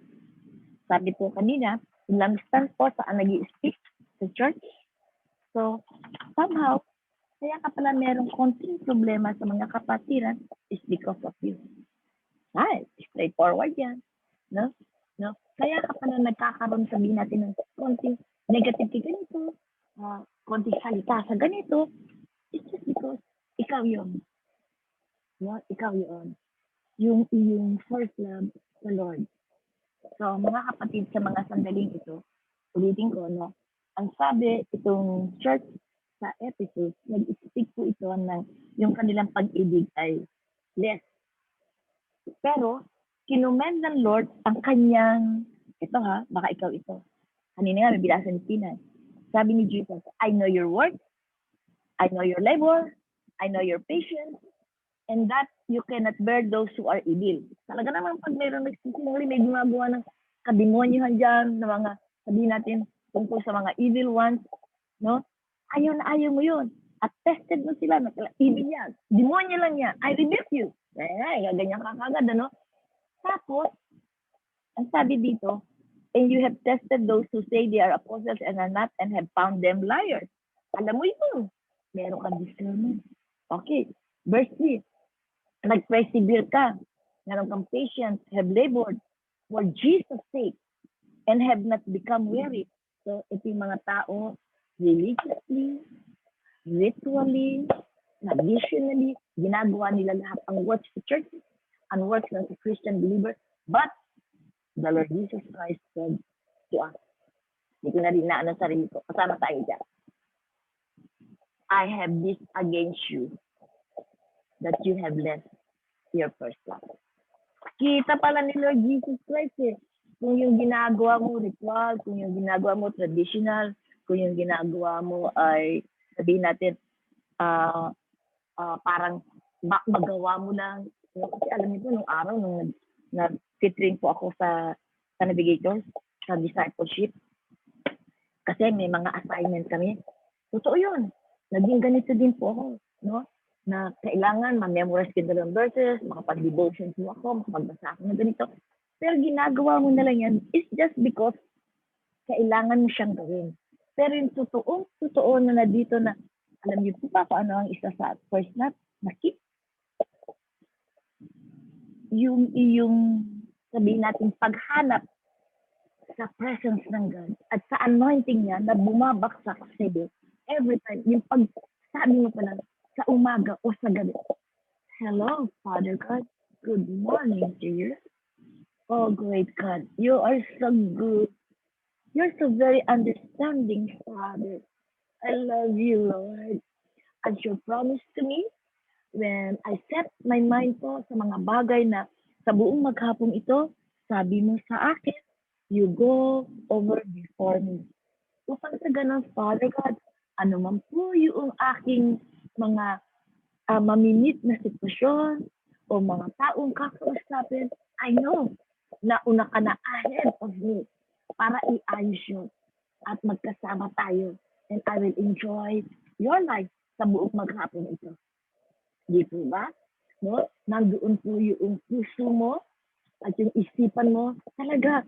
[SPEAKER 2] Sabi po kanina, yung lampstand po saan nag-i-speak sa church. So, somehow, kaya ka pala merong konting problema sa mga kapatiran is because of you. Straightforward yan. No? Kaya ka pala nagkakaroon, sabihin natin ng konting negative ganito, konting salita sa ganito, it's just because ikaw yun. No? Ikaw yun. Yung first love sa Lord. So, mga kapatid, sa mga sandaling ito, ulitin ko, no? Ang sabi, itong church sa Ephesus, nag-speak po ito ng yung kanilang pag-ibig ay less. Pero, kinumend ng Lord ang kanyang, baka ikaw ito. Kanina nga, may bilasan ni Tina. Sabi ni Jesus, I know your work, I know your labor, I know your patience, and that you cannot bear those who are evil. Talaga naman pag mayroong nagsisinungaling, may gumagawa ng kademonyohan dyan, ng mga, sabihin natin, tungkol sa mga evil ones, no? Ayaw na ayaw mo yun. At tested mo sila, evil yan. Demonyo lang yan. I rebuke you. Ganyan ka kagad, ano? Tapos, Ang sabi dito, and you have tested those who say they are apostles and are not and have found them liars. Alam mo yun. Meron kang discernment. Okay. Verse 3. Nag-persevere ka. Meron kang patience, have labored for Jesus' sake and have not become weary. So, ito yung mga tao religiously, ritually, traditionally, ginagawa nila lahat ang works sa church, ang works ng Christian believer, but the Lord Jesus Christ said to us, hindi ko na rin naano sarili ko, kasama tayo dyan, I have this against you, that you have left your first love. Kita pala ni Lord Jesus Christ eh, kung yung ginagawa mo ritual, kung yung ginagawa mo traditional, kung yung ginagawa mo ay, sabihin natin, parang magawa mo lang. Kasi alam niyo po, nung araw, nung nag-train po ako sa Navigator, sa discipleship, kasi may mga assignment kami. Totoo yun. Naging ganito din po ako. No? Na kailangan ma-memorize ko ng verses, makapag-devotions mo ako, makapagbasa ako ng ganito. Pero ginagawa mo na lang yan is just because kailangan mo siyang gawin. Pero yung totoo na dito na, alam niyo po ba kung ano ang isa sa first na keep? Yung sabihin natin paghanap sa presence ng God at sa anointing niya na bumabaksak sa iyo every time. Yung pagsabi mo pa lang sa umaga o sa gabi. Hello, Father God. Good morning to you. Oh, great God. You are so good. You're so very understanding, Father. I love you, Lord. As you promised to me, when I set my mind po sa mga bagay na sa buong maghapong ito, sabi mo sa akin, you go over before me. Upang sa ganun, Father God, ano man po yung aking mga maminit na sitwasyon o mga taong kakausapin, I know na una ka na ahead of me para iayos yun at magkasama tayo. And I will enjoy your life sa buong maghapon ito. Di po ba? No? Nandoon po yung puso mo at yung isipan mo talaga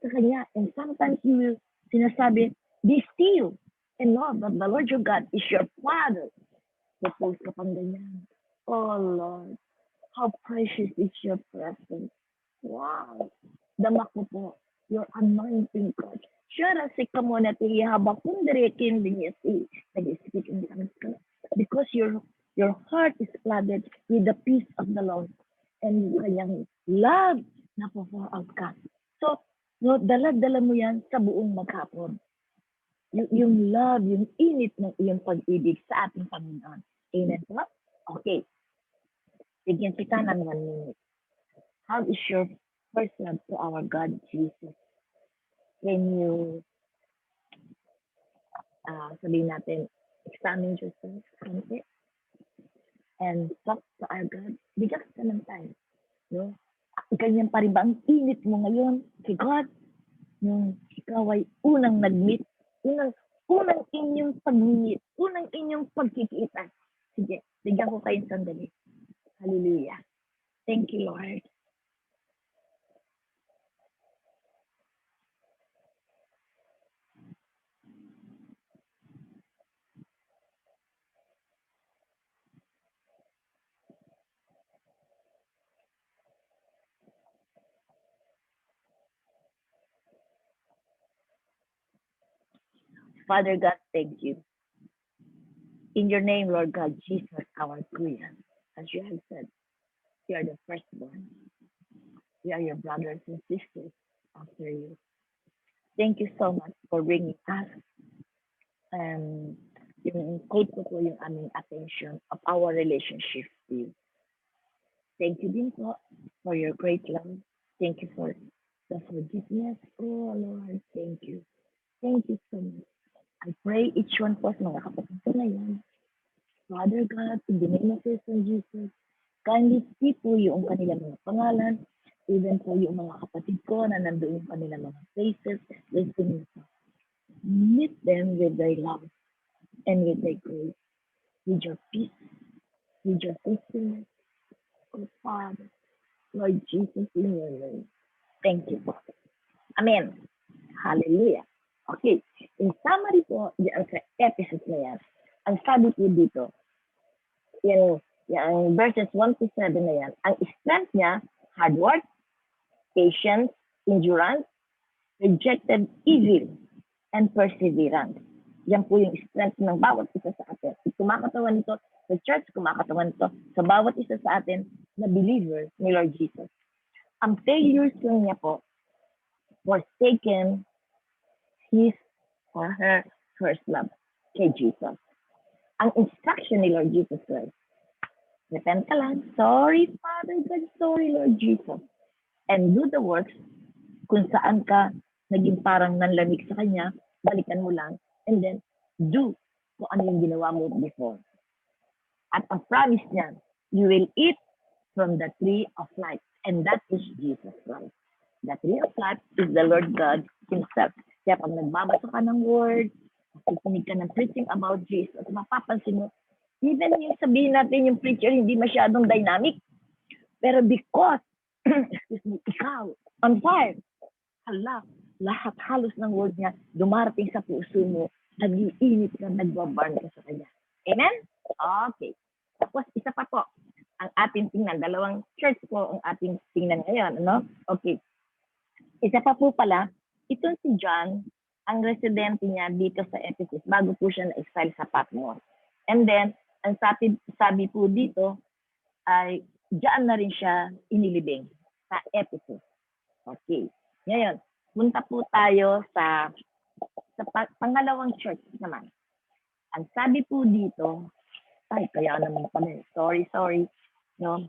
[SPEAKER 2] sa Kanya. And sometimes you will sinasabi, be still and know that the Lord your God is your Father. Suppose ka pang ganyan. Oh Lord, how precious is your presence. Wow. Dama ko po your anointing, God. Shara si kamo na tihaba kundere kinding yasi nag-speak in tongues ka. Because your heart is flooded with the peace of the Lord and kanyang love na po-pour out ka. So, no, dala-dala mo yan sa buong maghapon. Yung love, yung init ng iyong pag-ibig sa ating Panginoon. Amen po? Okay. Bigyan kita ng 1 minute. How is your first love to our God, Jesus? When you, sabihin natin, examine yourself, konti, and talk to our God, bigyan ka ng time. No? Ganyan pa rin ba ang init mo ngayon kay God? Nung ikaw ay unang nag-meet, unang inyong pag-meet, unang inyong pagkikita. Sige, bigyan ko kayong sandali. Hallelujah. Thank you, Lord. Father God, thank you. In your name, Lord God, Jesus, our Creator, as you have said, you are the firstborn. We are your brothers and sisters after you. Thank you so much for bringing us and yung code ko po yung aming attention of our relationship to you. Thank you din po for your great love. Thank you for the forgiveness. Oh Lord, thank you. Thank you so much. I pray each one po sa mga kapatid ko ngayon. Father God, in the name of your Son Jesus, kindly see po yung kanilang mga pangalan, even po yung mga kapatid ko na nandoon yung kanilang mga faces, listening po. Meet them with their love and with their grace, with your peace, with your faithfulness. Oh Father, Lord Jesus, in your name, Thank you po. Amen. Hallelujah. Okay. In summary po, diyan sa episode na yan, ang sabi po dito, yung verses 1 to 7 na yan, ang strength niya, hard work, patience, endurance, rejected evil, and perseverance. Yan po yung strength ng bawat isa sa atin. Kumakatawan nito sa church, kumakatawan nito sa bawat isa sa atin na believer ni Lord Jesus. Ang failures lang niya po, forsaken his or her first love kay Jesus. Ang instruction ni Lord Jesus Christ, repent ka lang, sorry Father God, sorry Lord Jesus, and do the works. Kung saan ka naging parang nanlamig sa Kanya, balikan mo lang, and then do kung ano yung ginawa mo before. At ang promise niya, you will eat from the tree of life, and that is Jesus Christ. The tree of life is the Lord God Himself. Kaya pag nagbabasa ka ng word, makikinig ka ng preaching about Jesus, at mapapansin mo, even yung sabihin natin yung preacher hindi masyadong dynamic, pero because, excuse me, ikaw, on fire, hala, lahat halos ng word niya dumarating sa puso mo, nag-iinit ka, nagbabarn ka sa Kanya. Amen? Okay. Tapos, isa pa po, ang ating tingnan, dalawang church po ang ating tingnan ngayon, ano? Okay. Isa pa po pala, itong si John, ang residente niya dito sa Ephesus, bago po siya na-exile sa Patmos. And then, ang sabi po dito, ay diyan na rin siya inilibing sa Ephesus. Okay. Ngayon, punta po tayo sa pangalawang church naman. Ang sabi po dito, ay, kaya naman pala. Sorry. No?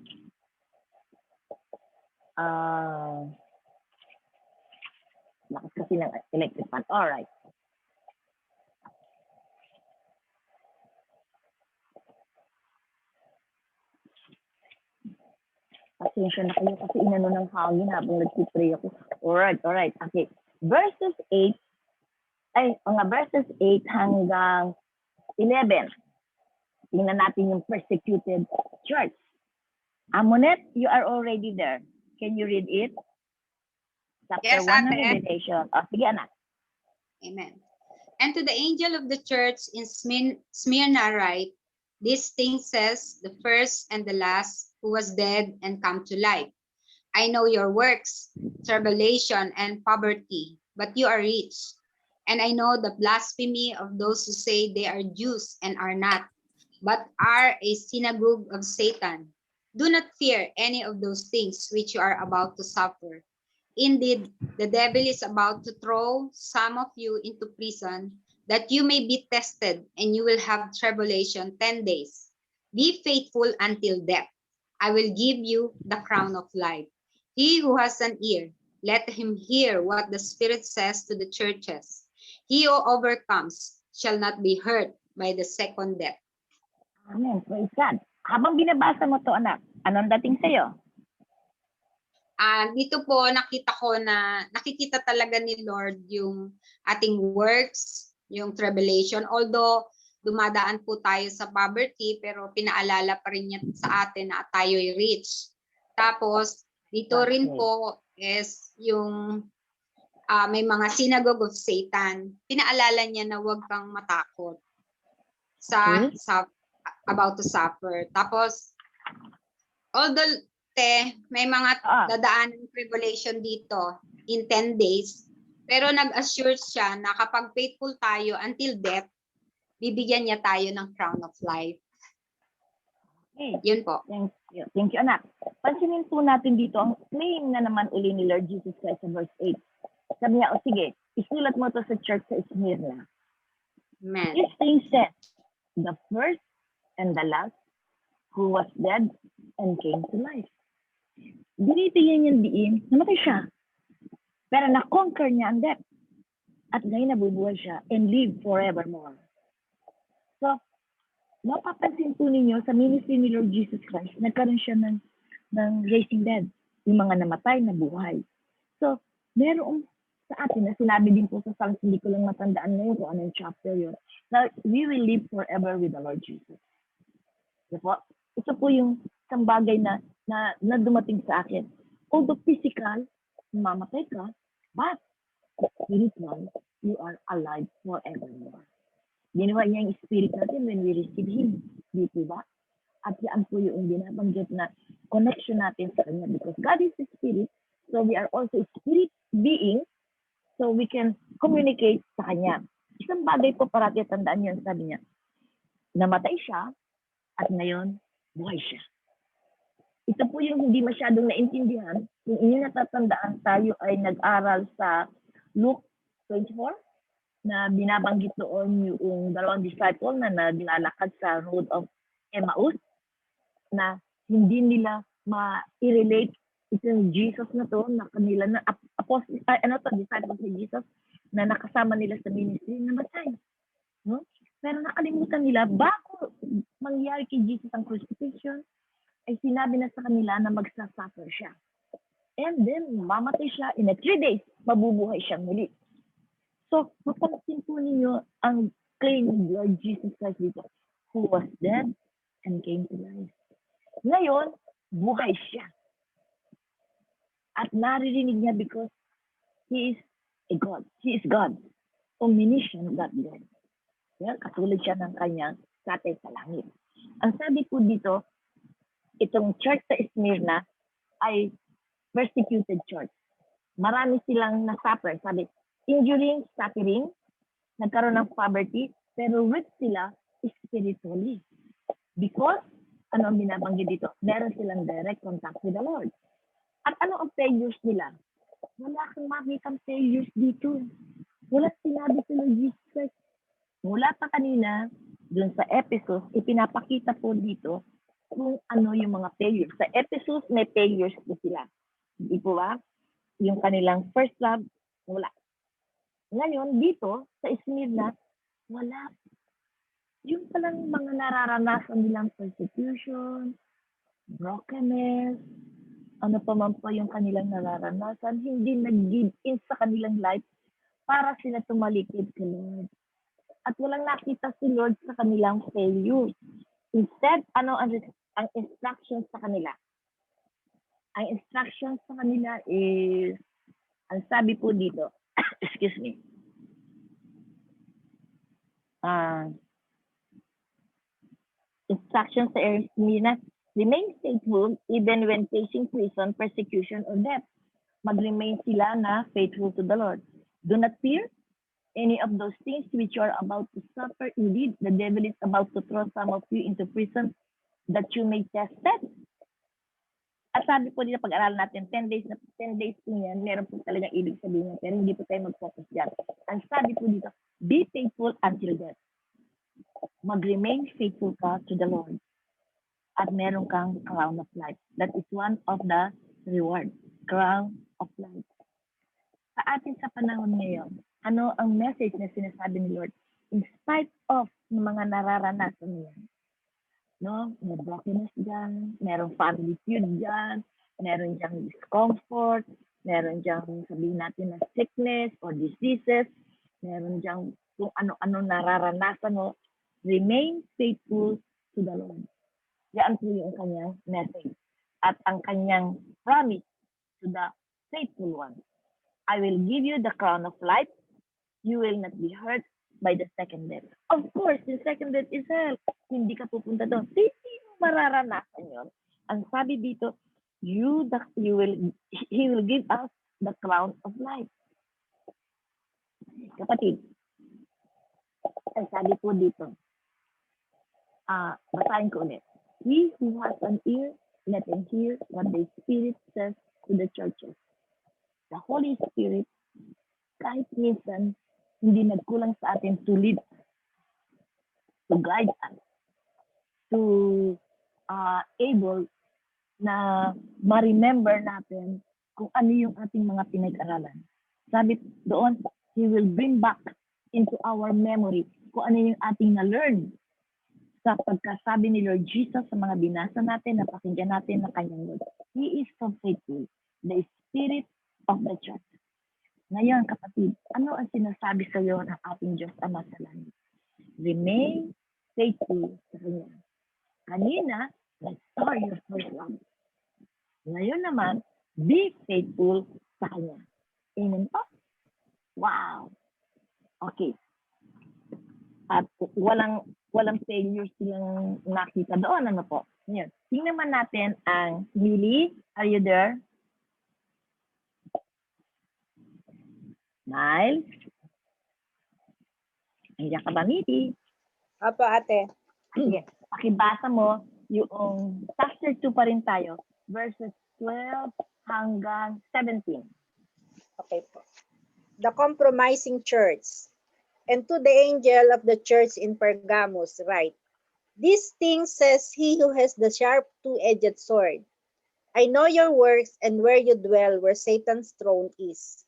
[SPEAKER 2] Lakas kasi ng electric fan. Alright. Pasensya na kayo kasi inano ng hangin habang nagpipray ako. Alright. Okay. Verses 8 hanggang 11. Tingnan natin yung persecuted church. Amonet, you are already there. Can you read it? Chapter
[SPEAKER 7] Yes,
[SPEAKER 2] 1
[SPEAKER 7] Ate.
[SPEAKER 2] Revelation. Sige, anak.
[SPEAKER 7] Amen. And to the angel of the church in Smyrna write, these things says the first and the last who was dead and come to life. I know your works, tribulation and poverty, but you are rich. And I know the blasphemy of those who say they are Jews and are not, but are a synagogue of Satan. Do not fear any of those things which you are about to suffer. Indeed, the devil is about to throw some of you into prison, that you may be tested, and you will have tribulation 10 days. Be faithful until death. I will give you the crown of life. He who has an ear, let him hear what the Spirit says to the churches. He who overcomes shall not be hurt by the second death.
[SPEAKER 2] Amen. Praise God. Habang binabasa mo to, anak, anong dating sa'yo?
[SPEAKER 7] Dito po nakikita talaga ni Lord yung ating works, yung tribulation. Although dumadaan po tayo sa poverty, pero pinaalala pa rin niya sa atin na tayo'y rich. Tapos dito rin po is yung may mga synagogue of Satan. Pinaalala niya na huwag kang matakot sa about to suffer. Tapos although may mga dadaan ng tribulation dito in 10 days, pero nag-assure siya na kapag faithful tayo until death, bibigyan niya tayo ng crown of life.
[SPEAKER 2] Okay.
[SPEAKER 7] Yun po.
[SPEAKER 2] Thank you, anak. Pansinin po natin dito, ang claim na naman uli ni Lord Jesus Christ sa verse 8. Sabi niya, sige, isulat mo to sa church sa Smyrna.
[SPEAKER 7] Amen.
[SPEAKER 2] This thing said, the first and the last who was dead and came to life. Dinitiyan niyang diin, namatay siya. Pero na-conquer niya ang death. At ngayon nabubuhay siya and live forevermore. So, mapapansin po ninyo sa ministry ni Lord Jesus Christ, nagkaroon siya ng raising dead. Yung mga namatay, nabuhay. So, meron sa atin na sinabi din po sa Psalms, hindi ko lang matandaan ngayon kung anong chapter yun, na we will live forever with the Lord Jesus. Diba? Ito po yung isang bagay na dumating sa akin. Although physical, mamatay ka, but spiritual, you are alive forevermore. Ginawa niya yung spirit natin when we receive Him. Di po ba? At yan po yung binabanggit na connection natin sa Kanya because God is a spirit, so we are also a spirit being, so we can communicate sa Kanya. Isang bagay po parati tandaan niyo, sabi niya, namatay siya at ngayon buhay siya. Ito po yung hindi masyadong naintindihan. Kung inyo natatandaan, tayo ay nag-aral sa Luke 24 na binabanggit doon yung dalawang disciple na naglalakad sa road of Emmaus na hindi nila ma-relate itong Jesus na to na kanila na disciples ni Jesus na nakasama nila sa ministry na namatay. No? Pero nakalimutan nila bago mangyari kay Jesus ang crucifixion ay sinabi na sa kanila na magsasuffer siya. And then mamatay siya in 3 days, mabubuhay siya muli. So, mapansin po ninyo ang claim of Lord Jesus Christ dito, who was dead and came to life. Ngayon, buhay siya. At naririnig niya because He is a God. He is God. Omniscient God God. Yan, katulad siya ng kanyang tatay sa langit. Ang sabi po dito, itong church sa Smyrna ay persecuted church. Marami silang nasuffer. Sabi, injuring, suffering, nagkaroon ng poverty, pero weak sila spiritually. Because, ano ang binabanggit dito? Meron silang direct contact with the Lord. At ano ang failures nila? Wala kang makikang failures dito. Wala sinabi sa Lord Jesus Christ. Mula pa kanina, dun sa Ephesus, ipinapakita po dito kung ano yung mga failures. Sa Ephesus, may failures po sila. Hindi po ba? Yung kanilang first love, wala. Ngayon, dito, sa Smyrna, wala. Yung palang mga nararanasan nilang persecution, brokenness, ano pa man po yung kanilang nararanasan, hindi nag-give in sa kanilang life para sila tumalikid kay Lord. At walang nakita si Lord sa kanilang failures. Instead, ano ang instructions sa kanila? Ang instructions sa kanila is, ang sabi po dito, excuse me, instructions sa Smyrna, remain faithful even when facing prison, persecution, or death. Mag-remain sila na faithful to the Lord. Do not fear any of those things which you are about to suffer. Indeed, the devil is about to throw some of you into prison that you may test it. At sabi po dito, pag-aralan natin, 10 days po yan, meron po talagang ibig sabihin yan, pero hindi po tayo mag-focus dyan. Ang sabi po dito, be faithful until death. Mag-remain faithful ka to the Lord. At meron kang crown of life. That is one of the reward, crown of life. Sa atin sa panahon ngayon, ano ang message na sinasabi ni Lord? In spite of ng mga nararanasan niya, no? May brokenness dyan, merong family feud dyan, meron dyan discomfort, meron dyan sabihin natin na sickness or diseases, meron dyan kung ano-ano nararanasan mo, remain faithful to the Lord. Yan po yung kanyang message. At ang kanyang promise to the faithful one. I will give you the crown of life. You will not be hurt by the second death. Of course, the second death is hell. Hindi ka pupunta doon. Hindi mo mararanasan yun. Ang sabi dito, he will give us the crown of life. Kapatid, ang sabi po dito, basahin ko ulit. He who has an ear, let him hear what the Spirit says to the churches. The Holy Spirit, kahit minsan, hindi nagkulang sa atin to lead, to guide us, to able na ma-remember natin kung ano yung ating mga pinag-aralan. Sabi doon, He will bring back into our memory kung ano yung ating na-learn sa pagkasabi ni Lord Jesus sa mga binasa natin, napakinggan natin na kanyang word. He is so faithful, the Spirit of the Church. Ngayon, kapatid, ano ang sinasabi sa iyo ng ating Diyos Ama sa langit? Remain faithful sa Kanya. Kanina, restore your first love. Ngayon naman, be faithful sa Kanya. Amen po? Wow! Okay. At walang failure silang nakita doon. Ano po? Ngayon, tingnan naman natin ang Millie. Are you there? Miles? Andiyan ka ba, Millie?
[SPEAKER 4] Apo, ate.
[SPEAKER 2] Sige, pakibasa mo yung chapter 2 pa rin tayo, verses 12 hanggang 17.
[SPEAKER 4] Okay po. The compromising church. And to the angel of the church in Pergamos, write, These things says he who has the sharp two-edged sword. I know your works and where you dwell, where Satan's throne is.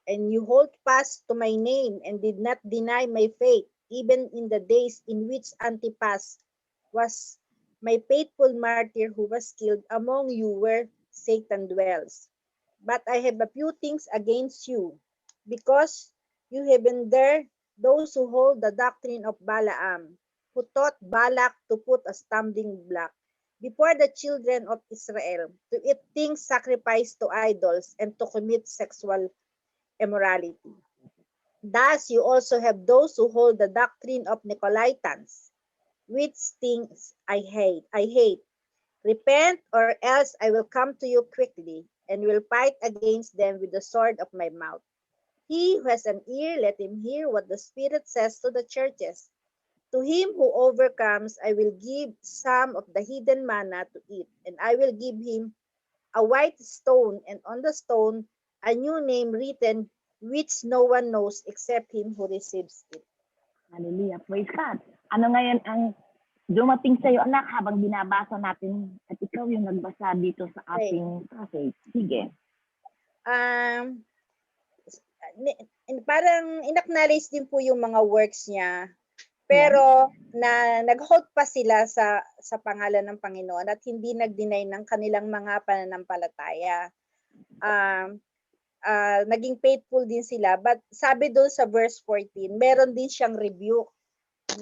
[SPEAKER 4] And you hold fast to my name and did not deny my faith, even in the days in which Antipas was my faithful martyr who was killed among you where Satan dwells. But I have a few things against you, because you have been there those who hold the doctrine of Balaam, who taught Balak to put a stumbling block before the children of Israel, to eat things sacrificed to idols and to commit sexual immorality. Thus you also have those who hold the doctrine of Nicolaitans, which things I hate. Repent, or else I will come to you quickly, and will fight against them with the sword of my mouth. He who has an ear, let him hear what the Spirit says to the churches. To him who overcomes, I will give some of the hidden manna to eat, and I will give him a white stone, and on the stone a new name written, which no one knows except him who receives it.
[SPEAKER 2] Hallelujah. Praise God. Ano ngayon ang dumating sa iyo, anak, habang binabasa natin at ikaw yung nagbasa dito sa ating passage? Sige.
[SPEAKER 4] Parang in-acknowledge din po yung mga works niya, pero nag-hold pa sila sa pangalan ng Panginoon at hindi nag-deny ng kanilang mga pananampalataya. Naging faithful din sila, but sabi doon sa verse 14, meron din siyang rebuke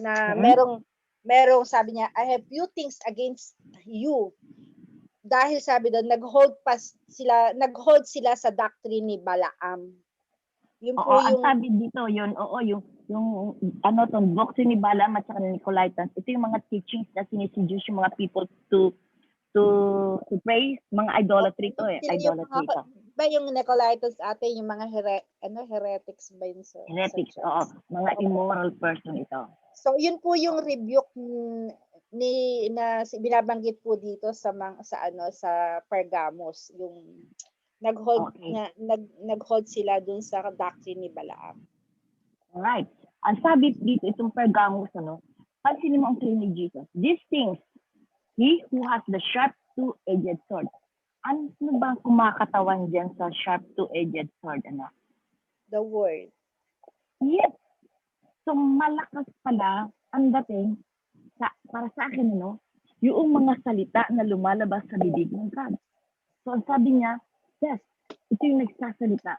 [SPEAKER 4] na merong sabi niya, I have few things against you. Dahil sabi doon, nag-hold sila sa doctrine ni Balaam. Yun po yung
[SPEAKER 2] sabi dito, yung doctrine ni Balaam at saka ni Nicolaitans, ito yung mga teachings na siniseduce yung mga people to pray, mga idolatry to idolatry to.
[SPEAKER 4] Ba yung Nicolaitans ate, yung mga heretics ba yun?
[SPEAKER 2] Heretics, mga immoral person ito.
[SPEAKER 4] So yun po yung rebuke na binabanggit po dito sa Pergamos, yung nag-hold sila dun sa doctrine ni Balaam.
[SPEAKER 2] Alright. Ang sabi dito itong Pergamos, pansinin mo ang claim ni Jesus. These things, he who has the sharp two-edged sword. Ano ba kumakatawan dyan sa sharp two-edged sword,
[SPEAKER 4] The word.
[SPEAKER 2] Yes. So malakas pala ang dating para sa akin, yung mga salita na lumalabas sa bibig ng God. So ang sabi niya, yes, ito yung nagsasalita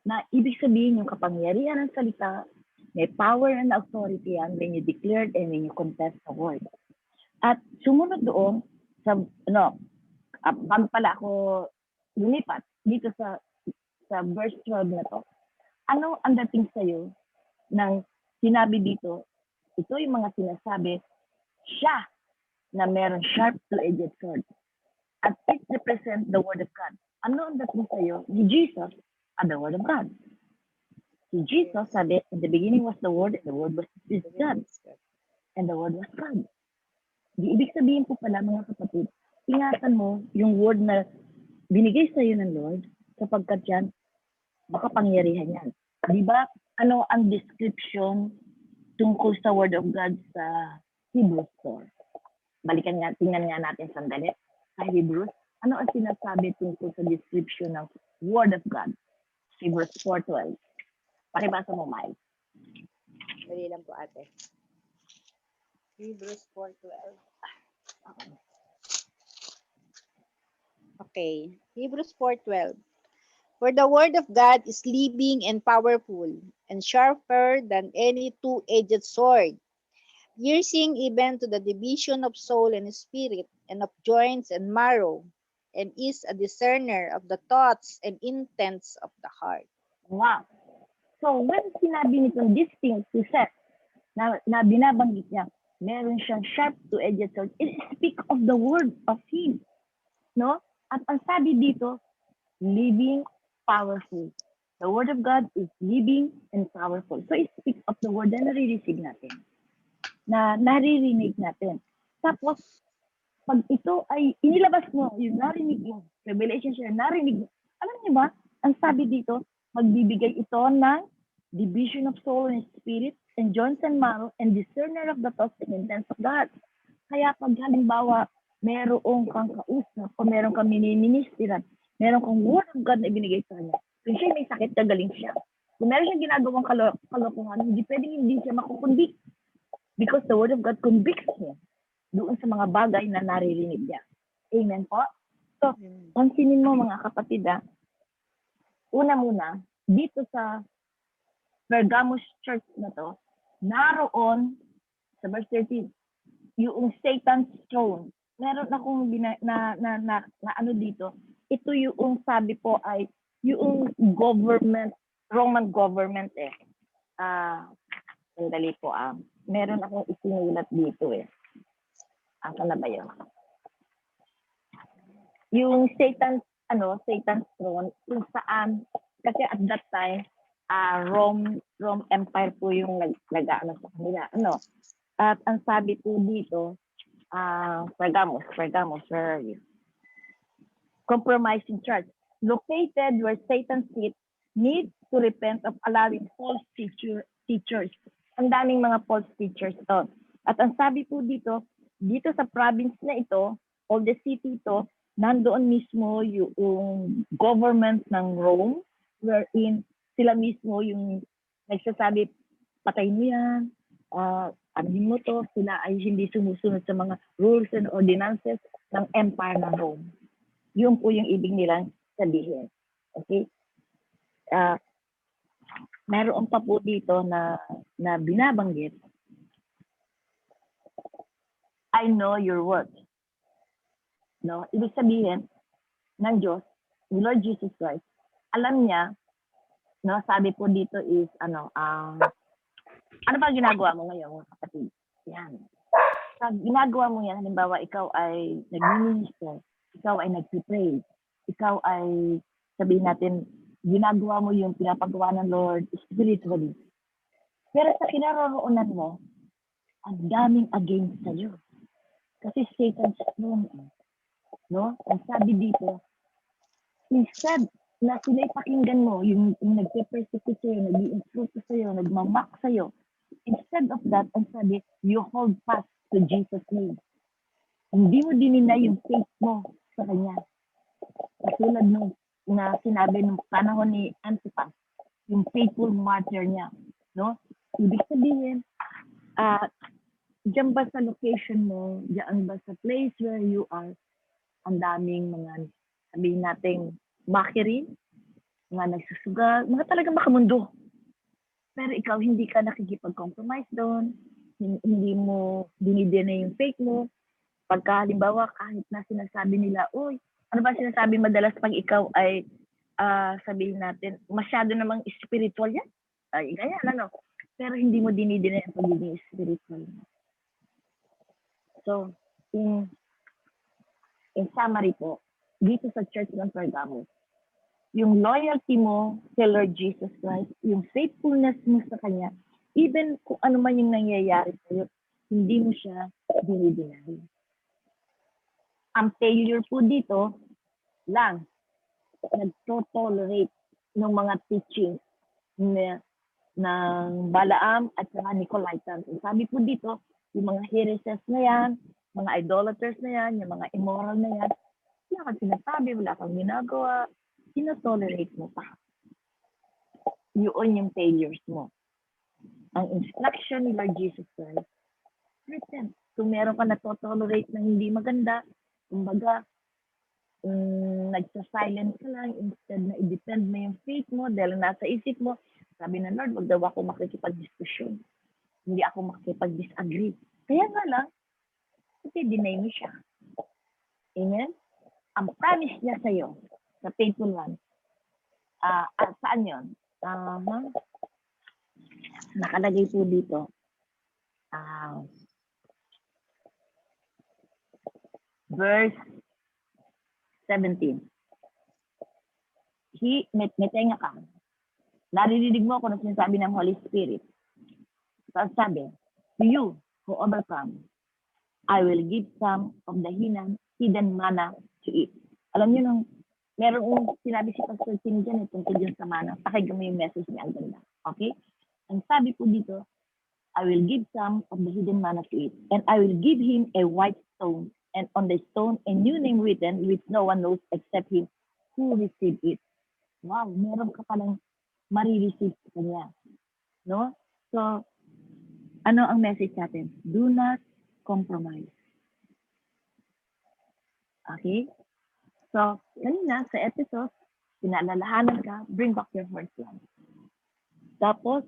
[SPEAKER 2] na ibig sabihin yung kapangyarihan ng salita, may power and authority yan when you declared and when you confess the word. At sumunod doon, bago pala ako lumipat dito sa verse 12 na to, ano ang dating sa'yo ng sinabi dito, ito yung mga sinasabi, siya na meron sharp two-edged sword. At it represents the word of God. Ano ang dating sa'yo? Ni Jesus and the word of God. Si Jesus sabi, in the beginning was the word, and the word was with God. And the word was God. Di ibig sabihin po pala, mga kapatid, ingatan mo yung word na binigay sa'yo ng Lord, sapagkat yan, makapangyarihan yan. Di ba, ano ang description tungkol sa word of God sa Hebrews 4? Tingnan nga natin sandali. Sa Hebrews, ano ang sinasabi tungkol sa description ng word of God? Hebrews 4:12. Pakibasa mo, Mike.
[SPEAKER 4] Dali lang po, ate. Hebrews 4:12. Okay. Hebrews 4:12. For the word of God is living and powerful, and sharper than any two-edged sword, piercing even to the division of soul and spirit, and of joints and marrow,
[SPEAKER 8] and is a discerner of the thoughts and intents of the heart.
[SPEAKER 2] Wow. So when sinabi nitong these things he said, na binabanggit niya, meron siyang sharp two-edged sword. It speak of the word of him. No? At ang sabi dito, living, powerful. The word of God is living and powerful. So it speaks of the word na nare-receive natin. Na naririnig natin. Tapos, pag ito ay inilabas mo, yung narinig mo, revelation siya, narinig mo, alam niyo ba, ang sabi dito, magbibigay ito ng division of soul and spirit and joints and marrow and discerner of the thoughts and intents of God. Kaya pag halimbawa, merong kang kausap o meron kang miniministeran, meron kang word of God na ibinigay sa kanya, kung siya may sakit, gagaling siya. Kung meron siyang ginagawang kalokohan, hindi pwedeng hindi siya makukonvict because the word of God convicts him doon sa mga bagay na naririnig niya. Amen po? So, pansinin mo mga kapatid, una muna, dito sa Pergamos Church na to, naroon, sa verse 13, yung Satan's throne. Meron akong na ano dito, ito yung sabi po ay, yung government, Roman government sandali po meron akong isinulat dito Asa na ba yun? Yung Satan's throne, kung saan, kasi at that time, Rome Empire po yung nag-ano sa kanila. At ang sabi po dito, Pergamos, where are you? Compromising church. Located where Satan sits, needs to repent of allowing false teachers. Ang daming mga false teachers to. At ang sabi po dito sa province na ito, o the city ito, nandoon mismo yung government ng Rome, wherein sila mismo yung nagsasabi, patay mo yan, anuhin mo to, sila ay hindi sumusunod sa mga rules and ordinances ng empire ng Rome. Yun po yung ibig nilang sabihin. Okay? Meron pa po dito na binabanggit, I know your words. No? Ibig sabihin ng Diyos, ni Lord Jesus Christ, alam niya, no, sabi po dito is, ano ba ginagawa mo ngayon, kapatid? Yan. Pag ginagawa mo yan, halimbawa, ikaw ay nag-minister, ikaw ay nag-pray, ikaw ay, sabihin natin, ginagawa mo yung pinapagawa ng Lord spiritually. Pero sa kinaroroonan mo, ang daming against sa'yo. Kasi Satan's throne, no? Ang sabi dito, instead na sila'y pakinggan mo, yung nagpe-persecute sa'yo, nag-i-instruct sa'yo, nagmamak sa'yo, instead of that, ang sabi, you hold fast to Jesus' name. Hindi mo dininay yung faith mo sa Kanya. Katulad nung na sinabi nung panahon ni Antipas, yung faithful martyr niya, no? Ibig sabihin, diyan ba sa location mo, diyan ba sa place where you are, ang daming mga, sabihin natin, mockery, mga nagsusugal, mga talagang makamundo. Pero ikaw, hindi ka nakikipag-compromise doon, hindi mo dinidena yung faith mo. Pagka, halimbawa, kahit na sinasabi nila, uy, ano ba sinasabi madalas pag ikaw ay, sabihin natin, masyado namang spiritual yan? Ay, ganyan, ano? Pero hindi mo dinidena yung pagiging spiritual. So, in summary po, dito sa Church ng Pergamos, yung loyalty mo kay Lord Jesus Christ, yung faithfulness mo sa Kanya, even kung ano man yung nangyayari sa'yo, hindi mo siya dinideny. Ang failure po dito lang, nagto-tolerate ng mga teachings ng Balaam at saka Nicolaitans. Sabi po dito, yung mga heresies na yan, mga idolaters na yan, yung mga immoral na yan, wala kang sinasabi, wala kang ginagawa, sinotolerate mo pa. Yun yung failures mo. Ang instruction ni Lord Jesus Christ, listen, kung meron ka na-tolerate na hindi maganda, kumbaga, nagsa-silent ka lang, instead na i-depend mo yung faith mo, dahil nasa isip mo, sabi ng Lord, wag daw ako makikipag-discussion. Hindi ako makikipag-disagree. Kaya nga lang, kasi deny mo siya. Amen? ang promise niya sa'yo, sa faithful one. Saan yun? Nakalagay po dito. Verse 17. May tenga ka. Naririnig mo kung ano sinasabi ng Holy Spirit. So, sabi, to you who overcome, I will give some of the hidden manna to eat. Alam niyo nung merong sinabi si Pastor Tim dyan tungkol dyan sa manna. Pakinggan mo yung message niya. Ang ganda. Okay? Ang sabi po dito, I will give some of the hidden manna to eat. And I will give him a white stone. And on the stone, a new name written, which no one knows except him who received it. Wow, meron ka palang marireceive sa kanya. No? So, ano ang message natin? Do not compromise. Okay? So, kanina sa episode, pinaalalahanan ka, bring back your heart lang. Tapos,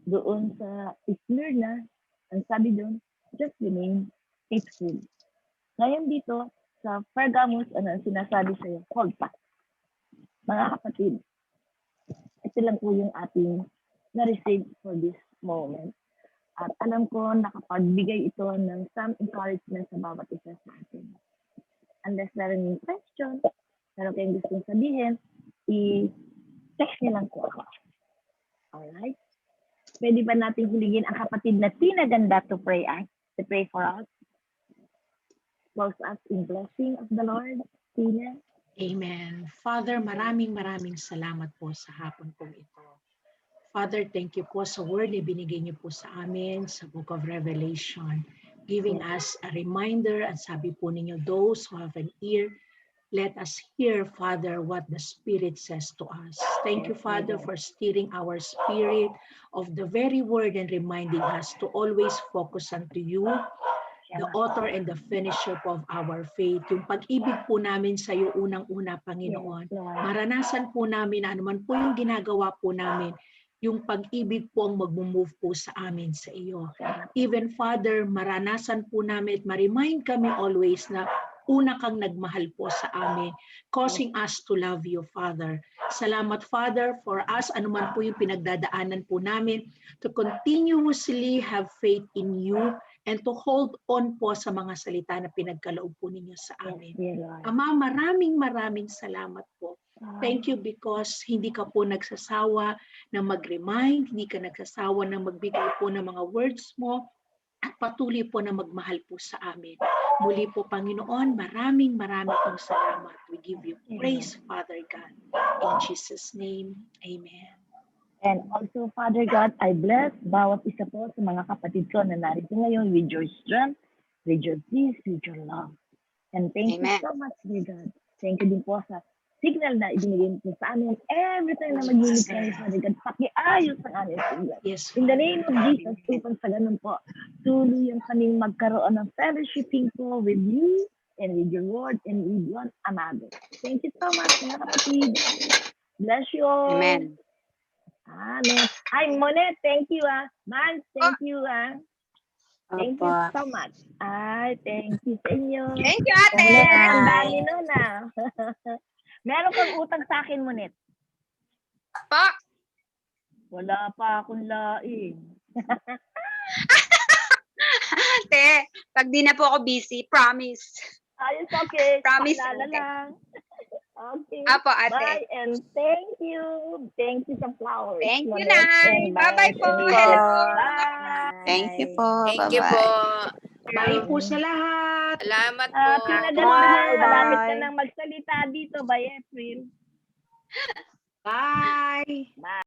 [SPEAKER 2] doon sa Smyrna, ang sabi doon, just remain faithful. Ngayon dito, sa Pergamos, ano ang sinasabi sa'yo? Hold fast. Mga kapatid, ito lang po yung ating na-receive for this moment. At alam ko, nakapagbigay ito ng some encouragement sa bawat isa sa atin. Unless meron yung question, meron kayong gustong sabihin, i-text niyo lang po ako. Alright? Pwede ba natin huligin ang kapatid na Tina Ganda to pray for us? Close us in blessing of the Lord. Tina?
[SPEAKER 6] Amen. Father, maraming salamat po sa hapon pong ito. Father, thank you po sa word na binigay niyo po sa amin sa Book of Revelation, giving us a reminder, at sabi po ninyo, those who have an ear, let us hear, Father, what the Spirit says to us. Thank you, Father, for steering our spirit of the very word and reminding us to always focus unto you, the author and the finisher of our faith. Yung pag-ibig po namin sa iyo unang-una, Panginoon. Maranasan po namin na anuman po yung ginagawa po namin, yung pag-ibig po ang mag-move po sa amin sa iyo. Even, Father, maranasan po namin at ma-remind kami always na una kang nagmahal po sa amin, causing us to love you, Father. Salamat, Father, for us, anuman po yung pinagdadaanan po namin, to continuously have faith in you and to hold on po sa mga salita na pinagkaloob po ninyo sa amin. Ama, maraming salamat po. Thank you because hindi ka po nagsasawa na mag-remind, hindi ka nagsasawa na magbigay po ng mga words mo, at patuloy po na magmahal po sa amin. Muli po, Panginoon, maraming pong salamat. We give you praise, Father God. In Jesus' name, Amen.
[SPEAKER 2] And also, Father God, I bless bawat isa po sa mga kapatid ko na narito ngayon with your strength, with your peace, with your love. And thank you so much, dear God. Thank you din po sa signal na ibinigay mo sa amin every time na mag-unit kami, Father God. Pakiayos ang aming signal.
[SPEAKER 6] Yes,
[SPEAKER 2] In the name of Jesus, upang sa ganun po, tuluyang kaming magkaroon ng fellowshipping po with you and with your word and with one another. Thank you so much, mga kapatid. Bless you all.
[SPEAKER 7] Amen.
[SPEAKER 2] Amen. Ay, Monet, thank you, Man, thank you, Thank you so much. Ay, thank you sa inyo.
[SPEAKER 7] Thank you, ate.
[SPEAKER 2] Monet, ang dami nun, Meron kang utang sa akin, Monet.
[SPEAKER 7] Pa.
[SPEAKER 2] Wala pa akong laing.
[SPEAKER 7] Ate, pag di na po ako busy, promise.
[SPEAKER 2] Ayos, okay.
[SPEAKER 7] Promise,
[SPEAKER 2] Paalala
[SPEAKER 7] okay.
[SPEAKER 2] lang. Okay.
[SPEAKER 7] Apo, ate.
[SPEAKER 2] Bye and thank you. Thank you sa flowers.
[SPEAKER 7] Thank you,
[SPEAKER 2] Monet,
[SPEAKER 7] Nay.
[SPEAKER 2] and
[SPEAKER 7] Bye-bye po.
[SPEAKER 2] and
[SPEAKER 7] Hello.
[SPEAKER 2] Bye.
[SPEAKER 9] Thank you po.
[SPEAKER 10] Thank you po.
[SPEAKER 6] Bye po sa lahat.
[SPEAKER 10] Salamat po.
[SPEAKER 2] Pinagano'n, malapit ka nang magsalita dito by April.
[SPEAKER 6] Bye.
[SPEAKER 2] Bye.